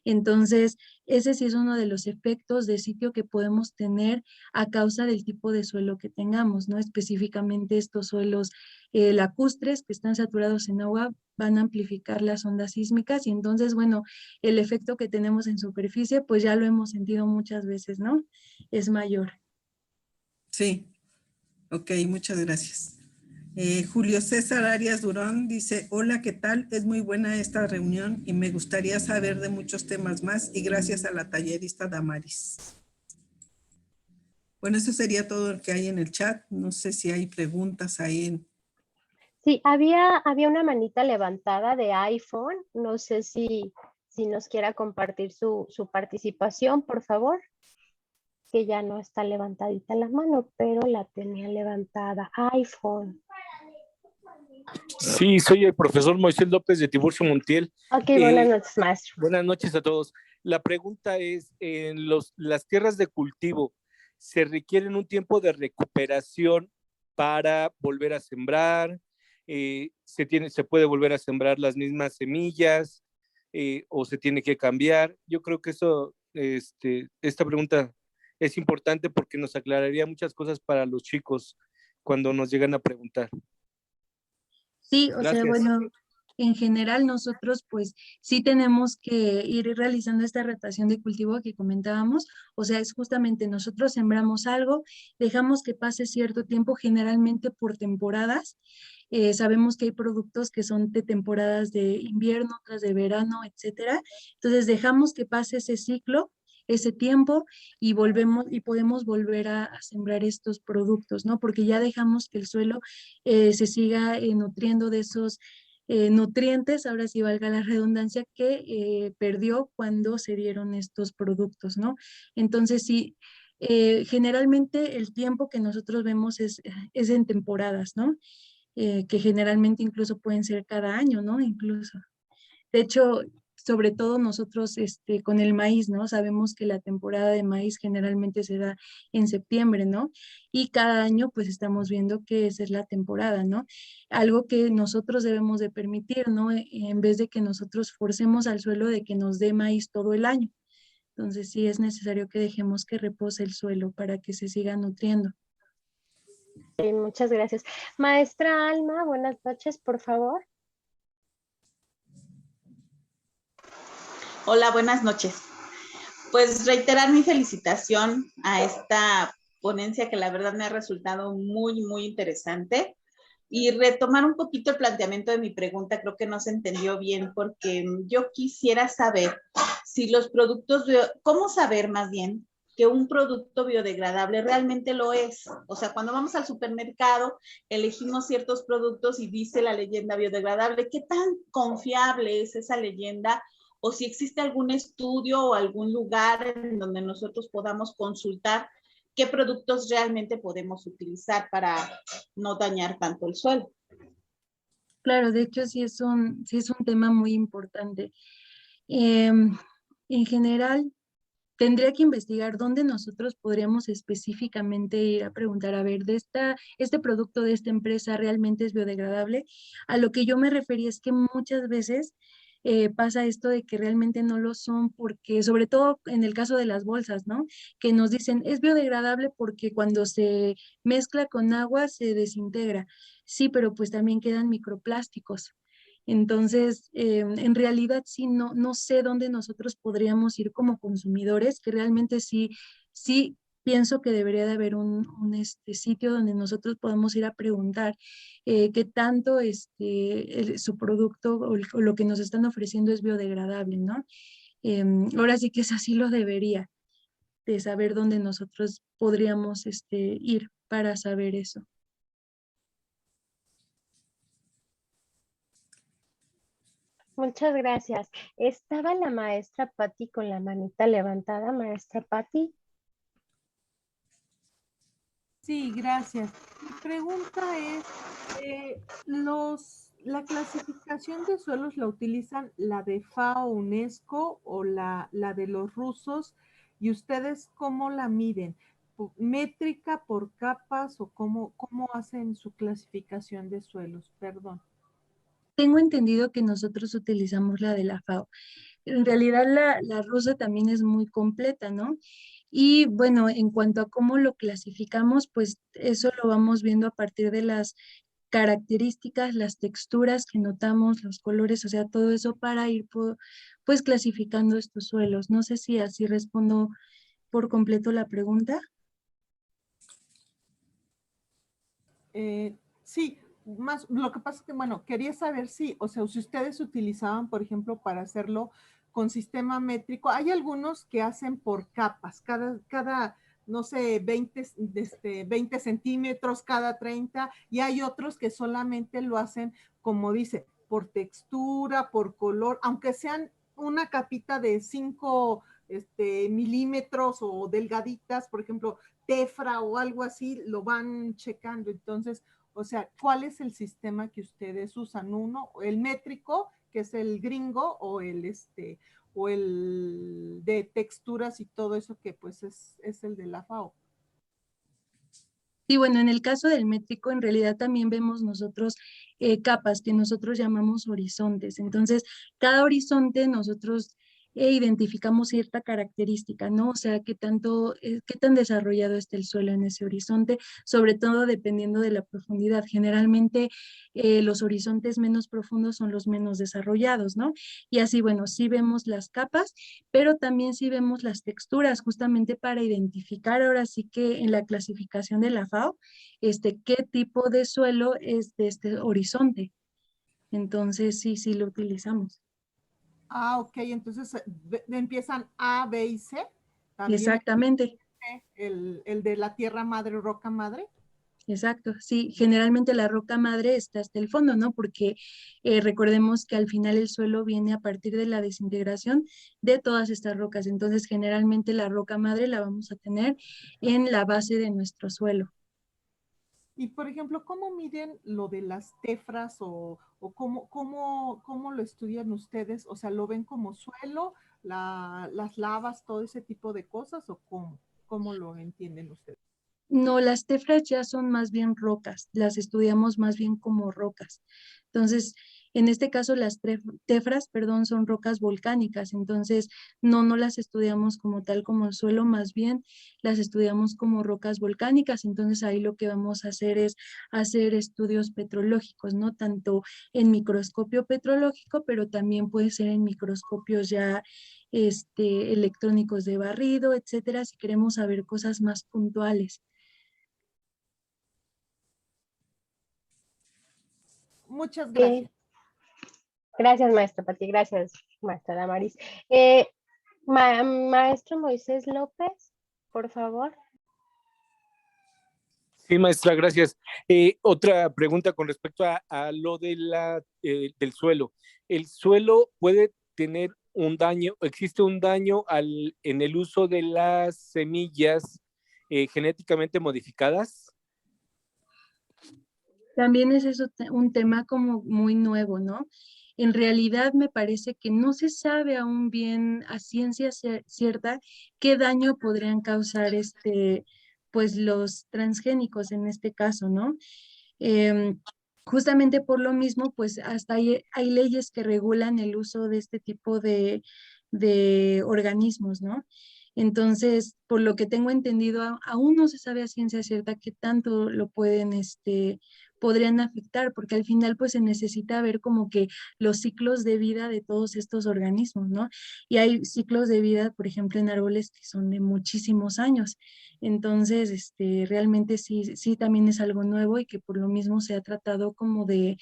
S1: Entonces, ese sí es uno de los efectos de sitio que podemos tener a causa del tipo de suelo que tengamos, ¿no? Específicamente estos suelos lacustres que están saturados en agua van a amplificar las ondas sísmicas y entonces, bueno, el efecto que tenemos en superficie, pues ya lo hemos sentido muchas veces, ¿no? Es mayor.
S6: Sí, ok, muchas gracias. Julio César Arias Durán dice, hola, ¿qué tal? Es muy buena esta reunión y me gustaría saber de muchos temas más y gracias a la tallerista Damaris. Bueno, eso sería todo lo que hay en el chat. No sé si hay preguntas ahí.
S3: Sí, había una manita levantada de iPhone. No sé si nos quiera compartir su participación, por favor. Que ya no está levantadita la mano, pero la tenía levantada. iPhone.
S11: Sí, soy el profesor Moisés López de Tiburcio Montiel.
S3: Ok, buenas noches, maestro.
S11: Buenas noches a todos. La pregunta es, en las tierras de cultivo, ¿se requieren un tiempo de recuperación para volver a sembrar? ¿Se puede volver a sembrar las mismas semillas? ¿O se tiene que cambiar? Yo creo que esta pregunta es importante porque nos aclararía muchas cosas para los chicos cuando nos llegan a preguntar.
S1: Sí, o
S11: Gracias.
S1: sea, bueno, en general nosotros pues sí tenemos que ir realizando esta rotación de cultivo que comentábamos, o sea, es justamente nosotros sembramos algo, dejamos que pase cierto tiempo, generalmente por temporadas. Sabemos que hay productos que son de temporadas de invierno, otras de verano, etcétera. Entonces dejamos que pase ese ciclo, ese tiempo y podemos volver a sembrar estos productos, ¿no? Porque ya dejamos que el suelo se siga nutriendo de esos nutrientes, ahora sí valga la redundancia, que perdió cuando se dieron estos productos, ¿no? Entonces sí, generalmente el tiempo que nosotros vemos es en temporadas, ¿no? Que generalmente incluso pueden ser cada año, ¿no? Incluso. De hecho, sobre todo nosotros con el maíz, ¿no? Sabemos que la temporada de maíz generalmente se da en septiembre, ¿no? Y cada año pues estamos viendo que esa es la temporada, ¿no? Algo que nosotros debemos de permitir, ¿no? En vez de que nosotros forcemos al suelo de que nos dé maíz todo el año. Entonces sí es necesario que dejemos que repose el suelo para que se siga nutriendo.
S3: Sí, muchas gracias. Maestra Alma, buenas noches, por favor.
S12: Hola, buenas noches. Pues reiterar mi felicitación a esta ponencia que la verdad me ha resultado muy, muy interesante y retomar un poquito el planteamiento de mi pregunta, creo que no se entendió bien porque yo quisiera saber si los productos, ¿cómo saber más bien que un producto biodegradable realmente lo es? O sea, cuando vamos al supermercado, elegimos ciertos productos y dice la leyenda biodegradable, ¿qué tan confiable es esa leyenda? O si existe algún estudio o algún lugar en donde nosotros podamos consultar qué productos realmente podemos utilizar para no dañar tanto el suelo.
S1: Claro, de hecho sí es un tema muy importante. En general, tendría que investigar dónde nosotros podríamos específicamente ir a preguntar, a ver, este producto de esta empresa realmente es biodegradable. A lo que yo me refería es que muchas veces pasa esto de que realmente no lo son porque, sobre todo en el caso de las bolsas, ¿no? Que nos dicen es biodegradable porque cuando se mezcla con agua se desintegra. Sí, pero pues también quedan microplásticos. Entonces, en realidad sí, no sé dónde nosotros podríamos ir como consumidores, que realmente sí pienso que debería de haber un sitio donde nosotros podamos ir a preguntar qué tanto su producto o lo que nos están ofreciendo es biodegradable, ¿no? Ahora sí que es así lo debería, de saber dónde nosotros podríamos ir para saber eso.
S3: Muchas gracias. Estaba la maestra Patti con la manita levantada. Maestra Patti.
S8: Sí, gracias. Mi pregunta es, la clasificación de suelos la utilizan la de FAO UNESCO o la de los rusos, y ustedes ¿cómo la miden? ¿Métrica por capas o cómo hacen su clasificación de suelos? Perdón.
S1: Tengo entendido que nosotros utilizamos la de la FAO. En realidad la rusa también es muy completa, ¿no? Y bueno, en cuanto a cómo lo clasificamos, pues eso lo vamos viendo a partir de las características, las texturas que notamos, los colores, o sea, todo eso para ir pues clasificando estos suelos. No sé si así respondo por completo la pregunta.
S8: Sí, más, lo que pasa es que, bueno, quería saber si, o sea, si ustedes utilizaban, por ejemplo, para hacerlo con sistema métrico, hay algunos que hacen por capas, cada no sé, 20 centímetros, cada 30, y hay otros que solamente lo hacen, como dice, por textura, por color, aunque sean una capita de 5 milímetros o delgaditas, por ejemplo, tefra o algo así, lo van checando. Entonces, o sea, ¿cuál es el sistema que ustedes usan? ¿Uno, el métrico, que es el gringo, o el de texturas y todo eso, que pues es el de la FAO?
S1: Y bueno, en el caso del métrico, en realidad también vemos nosotros capas que nosotros llamamos horizontes. Entonces, cada horizonte nosotros identificamos cierta característica, ¿no? O sea, qué tan desarrollado está el suelo en ese horizonte, sobre todo dependiendo de la profundidad. Generalmente, los horizontes menos profundos son los menos desarrollados, ¿no? Y así, bueno, sí vemos las capas, pero también sí vemos las texturas, justamente para identificar ahora sí que en la clasificación de la FAO, qué tipo de suelo es de este horizonte. Entonces, sí lo utilizamos.
S8: Ah, ok, entonces empiezan A, B y C. También
S1: Exactamente.
S8: el de la tierra madre, roca madre.
S1: Exacto, sí, generalmente la roca madre está hasta el fondo, ¿no? Porque recordemos que al final el suelo viene a partir de la desintegración de todas estas rocas, entonces generalmente la roca madre la vamos a tener en la base de nuestro suelo.
S8: Y, por ejemplo, ¿cómo miden lo de las tefras o cómo lo estudian ustedes? O sea, ¿lo ven como suelo, las lavas, todo ese tipo de cosas, o cómo lo entienden ustedes?
S1: No, las tefras ya son más bien rocas, las estudiamos más bien como rocas. Entonces, en este caso las tefras, perdón, son rocas volcánicas, entonces no las estudiamos como tal como el suelo, más bien las estudiamos como rocas volcánicas. Entonces ahí lo que vamos a hacer es hacer estudios petrológicos, ¿no? Tanto en microscopio petrológico, pero también puede ser en microscopios ya electrónicos de barrido, etcétera, si queremos saber cosas más puntuales.
S8: Muchas gracias.
S3: Gracias, maestra Pati. Gracias, maestra Damaris. Maestro Moisés López, por favor.
S11: Sí, maestra, gracias. Otra pregunta con respecto a lo de del suelo. ¿El suelo puede tener un daño, existe un daño en el uso de las semillas genéticamente modificadas?
S1: También es eso un tema como muy nuevo, ¿no? En realidad me parece que no se sabe aún bien a ciencia cierta qué daño podrían causar pues los transgénicos en este caso, ¿no? Justamente por lo mismo, pues hasta hay leyes que regulan el uso de este tipo de organismos, ¿no? Entonces, por lo que tengo entendido, aún no se sabe a ciencia cierta qué tanto lo podrían afectar, porque al final pues se necesita ver como que los ciclos de vida de todos estos organismos, ¿no? Y hay ciclos de vida, por ejemplo, en árboles que son de muchísimos años. Entonces, realmente sí también es algo nuevo y que por lo mismo se ha tratado como de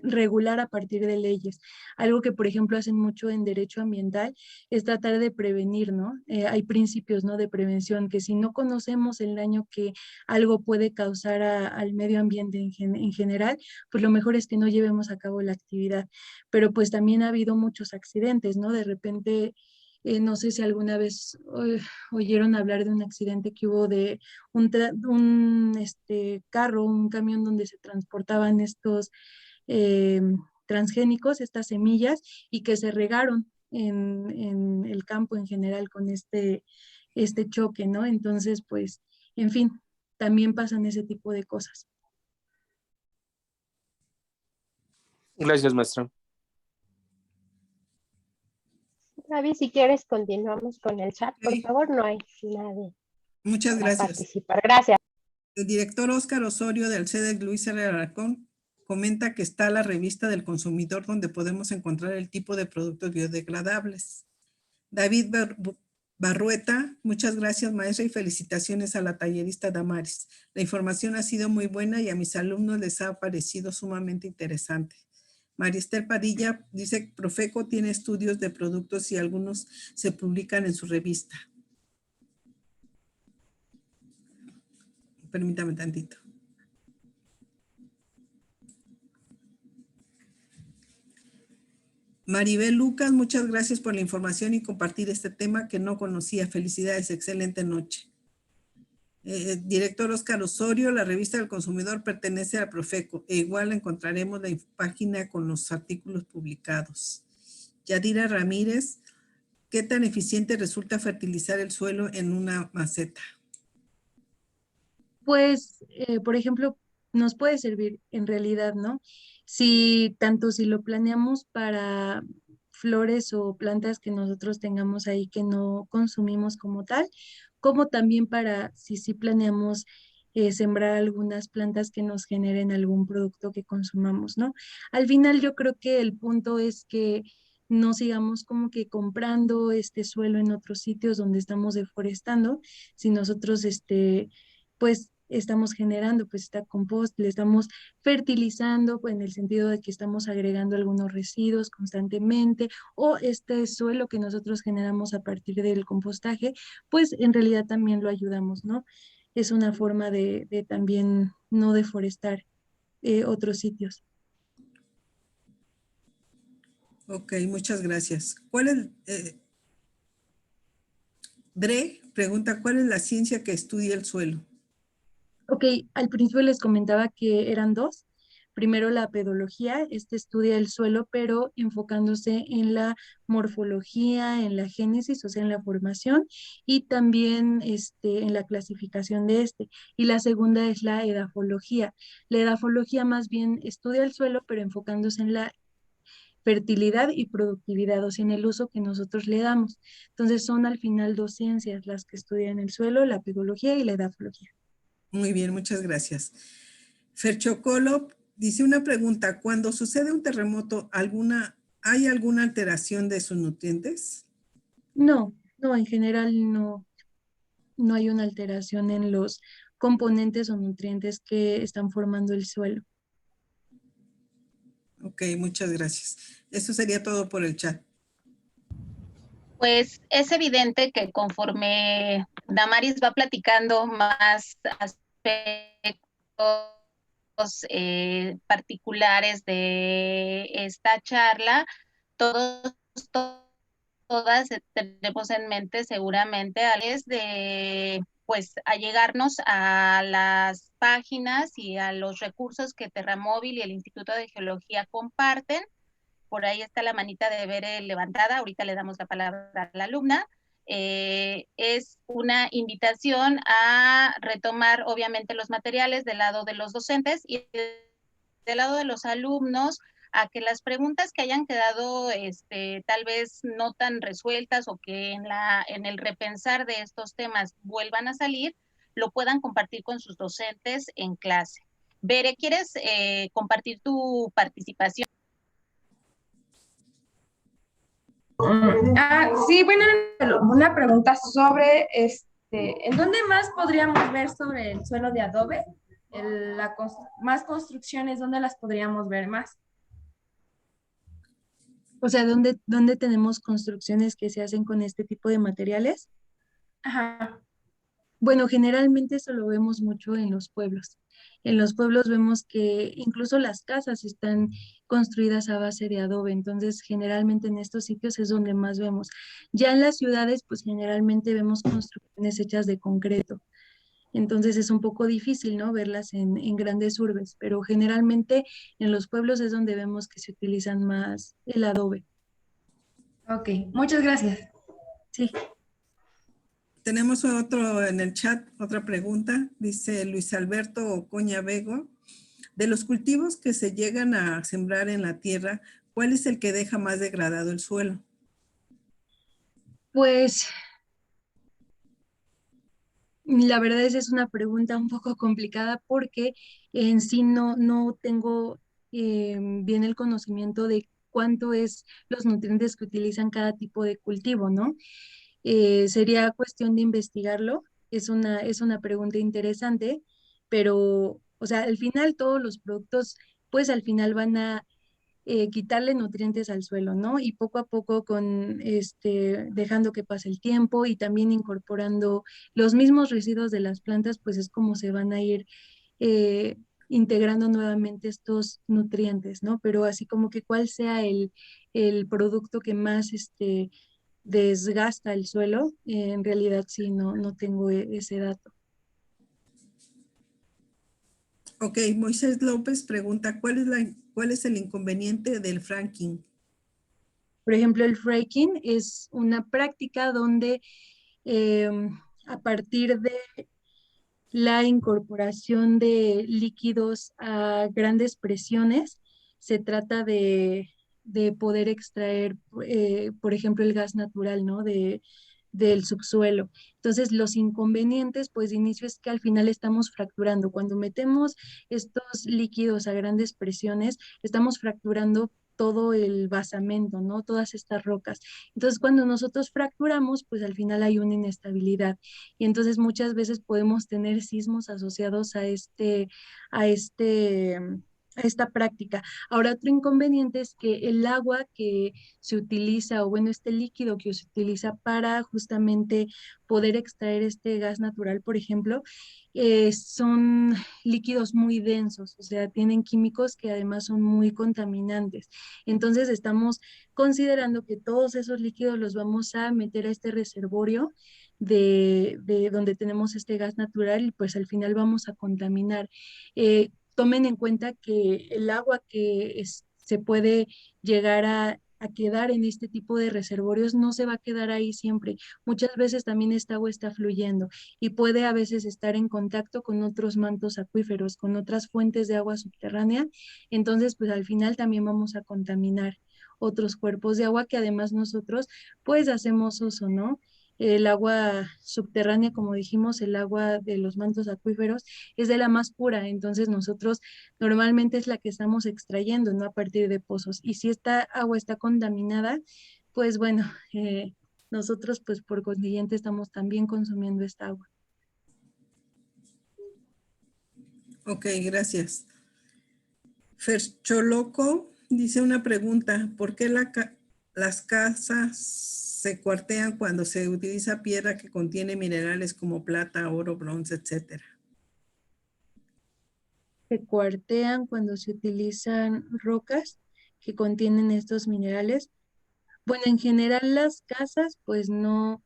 S1: regular a partir de leyes. Algo que, por ejemplo, hacen mucho en derecho ambiental es tratar de prevenir, ¿no? Hay principios, ¿no?, de prevención, que si no conocemos el daño que algo puede causar al medio ambiente en general, pues lo mejor es que no llevemos a cabo la actividad. Pero pues también ha habido muchos accidentes, ¿no? De repente, no sé si alguna vez oyeron hablar de un accidente que hubo de un carro, un camión donde se transportaban estos eh, transgénicos, estas semillas, y que se regaron en el campo en general con este choque, ¿no? Entonces, pues, en fin, también pasan ese tipo de cosas.
S11: Gracias, maestra.
S3: Gaby, si quieres, continuamos con el chat, por favor, no hay nadie.
S6: Muchas gracias.
S3: Participar. Gracias.
S6: El director Óscar Osorio del CEDEC Luis R. Alarcón comenta que está la revista del consumidor donde podemos encontrar el tipo de productos biodegradables. David Barrueta, muchas gracias, maestra, y felicitaciones a la tallerista Damaris. La información ha sido muy buena y a mis alumnos les ha parecido sumamente interesante. María Esther Padilla dice que Profeco tiene estudios de productos y algunos se publican en su revista. Permítame tantito. Maribel Lucas, muchas gracias por la información y compartir este tema que no conocía. Felicidades, excelente noche. Director Óscar Osorio, la revista del consumidor pertenece a Profeco e igual encontraremos la página con los artículos publicados. Yadira Ramírez, ¿qué tan eficiente resulta fertilizar el suelo en una maceta?
S1: Pues, por ejemplo, nos puede servir en realidad, ¿no? Si lo planeamos para flores o plantas que nosotros tengamos ahí que no consumimos como tal, como también para si sí planeamos sembrar algunas plantas que nos generen algún producto que consumamos, ¿no? Al final yo creo que el punto es que no sigamos como que comprando este suelo en otros sitios donde estamos deforestando, si nosotros pues estamos generando pues esta compost, le estamos fertilizando pues, en el sentido de que estamos agregando algunos residuos constantemente, o este suelo que nosotros generamos a partir del compostaje, pues en realidad también lo ayudamos, ¿no? Es una forma de también no deforestar otros sitios.
S6: Ok, muchas gracias. Dre pregunta, ¿cuál es la ciencia que estudia el suelo?
S1: Ok, al principio les comentaba que eran dos. Primero la pedología, estudia el suelo, pero enfocándose en la morfología, en la génesis, o sea, en la formación, y también en la clasificación de Y la segunda es la edafología. La edafología más bien estudia el suelo, pero enfocándose en la fertilidad y productividad, o sea, en el uso que nosotros le damos. Entonces son al final dos ciencias las que estudian el suelo, la pedología y la edafología.
S6: Muy bien, muchas gracias. Ferchocolo dice una pregunta, cuando sucede un terremoto, ¿hay alguna alteración de sus nutrientes?
S1: No, en general no hay una alteración en los componentes o nutrientes que están formando el suelo.
S6: Ok, muchas gracias. Eso sería todo por el chat.
S10: Pues es evidente que conforme Damaris va platicando más aspectos particulares de esta charla, todas tenemos en mente seguramente pues allegarnos a las páginas y a los recursos que Terramóvil y el Instituto de Geología comparten. Por ahí está la manita de Bere levantada, ahorita le damos la palabra a la alumna. Es una invitación a retomar obviamente los materiales del lado de los docentes y del lado de los alumnos, a que las preguntas que hayan quedado tal vez no tan resueltas o que en el repensar de estos temas vuelvan a salir, lo puedan compartir con sus docentes en clase. Bere, ¿quieres compartir tu participación?
S13: Sí, bueno, una pregunta sobre ¿en dónde más podríamos ver sobre el suelo de adobe? Más construcciones, ¿dónde las podríamos ver más?
S1: O sea, ¿dónde tenemos construcciones que se hacen con este tipo de materiales?
S13: Ajá.
S1: Bueno, generalmente eso lo vemos mucho en los pueblos. En los pueblos vemos que incluso las casas están construidas a base de adobe, entonces generalmente en estos sitios es donde más vemos. Ya en las ciudades, pues generalmente vemos construcciones hechas de concreto, entonces es un poco difícil, ¿no? Verlas en grandes urbes, pero generalmente en los pueblos es donde vemos que se utilizan más el adobe.
S13: Ok, muchas gracias.
S1: Sí.
S6: Tenemos otro en el chat, otra pregunta. Dice Luis Alberto Ocoña Vego. De los cultivos que se llegan a sembrar en la tierra, ¿cuál es el que deja más degradado el suelo?
S1: Pues la verdad es una pregunta un poco complicada porque en sí no tengo bien el conocimiento de cuánto es los nutrientes que utilizan cada tipo de cultivo, ¿no? Sería cuestión de investigarlo. Es una pregunta interesante, pero, o sea, al final todos los productos, pues al final van a quitarle nutrientes al suelo, ¿no? Y poco a poco dejando que pase el tiempo y también incorporando los mismos residuos de las plantas, pues es como se van a ir eh, integrando nuevamente estos nutrientes, ¿no? Pero así como que cuál sea el producto que más desgasta el suelo, en realidad sí, no tengo ese dato.
S6: Ok, Moisés López pregunta, ¿cuál es el inconveniente del fracking?
S1: Por ejemplo, el fracking es una práctica donde a partir de la incorporación de líquidos a grandes presiones, se trata de poder extraer, por ejemplo, el gas natural, ¿no? Del subsuelo. Entonces, los inconvenientes, pues, de inicio es que al final estamos fracturando. Cuando metemos estos líquidos a grandes presiones, estamos fracturando todo el basamento, ¿no? Todas estas rocas. Entonces, cuando nosotros fracturamos, pues al final hay una inestabilidad. Y entonces muchas veces podemos tener sismos asociados a este, a esta práctica. Ahora, otro inconveniente es que el agua que se utiliza, o bueno, este líquido que se utiliza para justamente poder extraer este gas natural, por ejemplo, son líquidos muy densos, o sea, tienen químicos que además son muy contaminantes. Entonces, estamos considerando que todos esos líquidos los vamos a meter a este reservorio de donde tenemos este gas natural y pues al final vamos a contaminar. Tomen en cuenta que el agua que se puede llegar a quedar en este tipo de reservorios no se va a quedar ahí siempre. Muchas veces también esta agua está fluyendo y puede a veces estar en contacto con otros mantos acuíferos, con otras fuentes de agua subterránea. Entonces, pues al final también vamos a contaminar otros cuerpos de agua que además nosotros pues hacemos uso, ¿no? El agua subterránea, como dijimos, el agua de los mantos acuíferos es de la más pura, entonces nosotros normalmente es la que estamos extrayendo, ¿no? A partir de pozos. Y si esta agua está contaminada, pues bueno, nosotros pues por consiguiente estamos también consumiendo esta agua.
S6: Ok, gracias. Fercholoco dice una pregunta, ¿por qué las casas se cuartean cuando se utiliza piedra que contiene minerales como plata, oro, bronce, etcétera?
S1: Se cuartean cuando se utilizan rocas que contienen estos minerales. Bueno, en general las casas pues no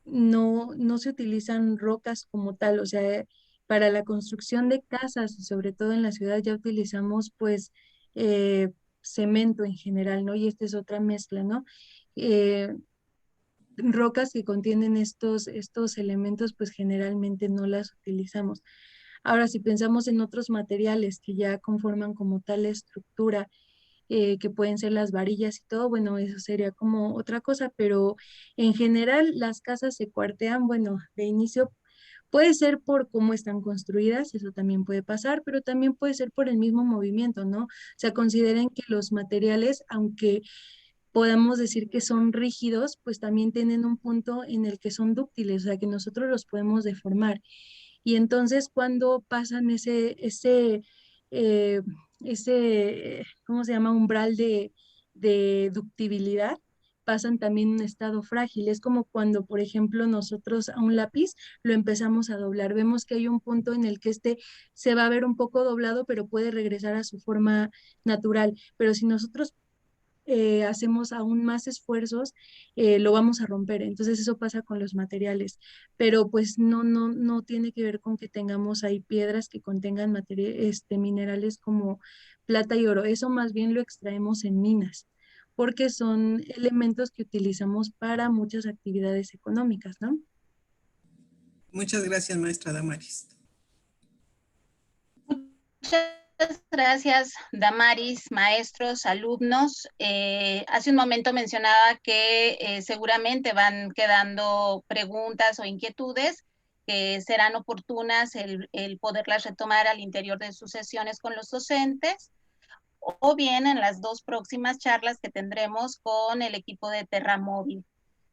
S1: se utilizan rocas como tal, o sea, para la construcción de casas y sobre todo en la ciudad ya utilizamos pues cemento en general, ¿no? Y esta es otra mezcla, ¿no? Eh, Rocas que contienen estos elementos pues generalmente no las utilizamos. Ahora, si pensamos en otros materiales que ya conforman como tal estructura, que pueden ser las varillas y todo, bueno, eso sería como otra cosa, pero en general las casas se cuartean, bueno, de inicio puede ser por cómo están construidas, eso también puede pasar, pero también puede ser por el mismo movimiento, ¿no? O sea, consideren que los materiales, aunque podemos decir que son rígidos, pues también tienen un punto en el que son dúctiles, o sea, que nosotros los podemos deformar. Y entonces cuando pasan eh, ¿cómo se llama? Umbral de ductibilidad pasan también un estado frágil. Es como cuando, por ejemplo, nosotros a un lápiz lo empezamos a doblar. Vemos que hay un punto en el que se va a ver un poco doblado, pero puede regresar a su forma natural. Pero si nosotros hacemos aún más esfuerzos, lo vamos a romper. Entonces eso pasa con los materiales, pero pues no tiene que ver con que tengamos ahí piedras que contengan minerales como plata y oro. Eso más bien lo extraemos en minas, porque son elementos que utilizamos para muchas actividades económicas, ¿no?
S6: Muchas gracias, maestra Damaris.
S10: Muchas gracias, Damaris, maestros, alumnos. Hace un momento mencionaba que seguramente van quedando preguntas o inquietudes que serán oportunas el poderlas retomar al interior de sus sesiones con los docentes, o bien en las 2 próximas charlas que tendremos con el equipo de Terramóvil.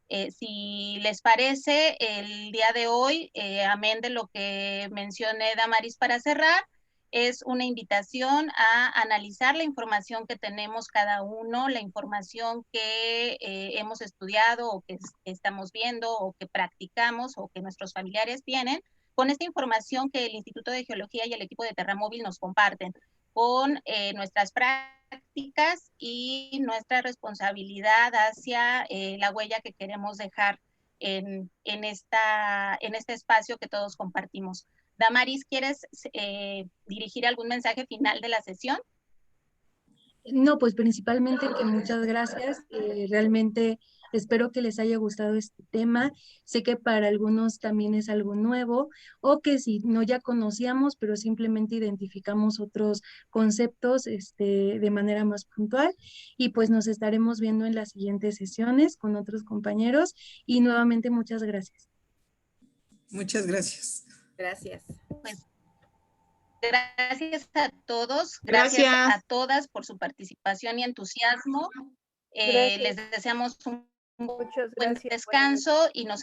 S10: Si les parece, el día de hoy, amén de lo que mencioné Damaris para cerrar, es una invitación a analizar la información que tenemos cada uno, la información que hemos estudiado o que estamos viendo o que practicamos o que nuestros familiares tienen, con esta información que el Instituto de Geología y el equipo de Terramóvil nos comparten, con nuestras prácticas y nuestra responsabilidad hacia la huella que queremos dejar en este espacio que todos compartimos. Damaris, ¿quieres dirigir algún mensaje final de la sesión?
S1: No, pues principalmente que muchas gracias. Realmente espero que les haya gustado este tema. Sé que para algunos también es algo nuevo, o que si no ya conocíamos, pero simplemente identificamos otros conceptos de manera más puntual. Y pues nos estaremos viendo en las siguientes sesiones con otros compañeros. Y nuevamente muchas gracias.
S6: Muchas gracias.
S14: Gracias.
S10: Pues, gracias a todos, gracias a todas por su participación y entusiasmo. Les deseamos un buen descanso y nos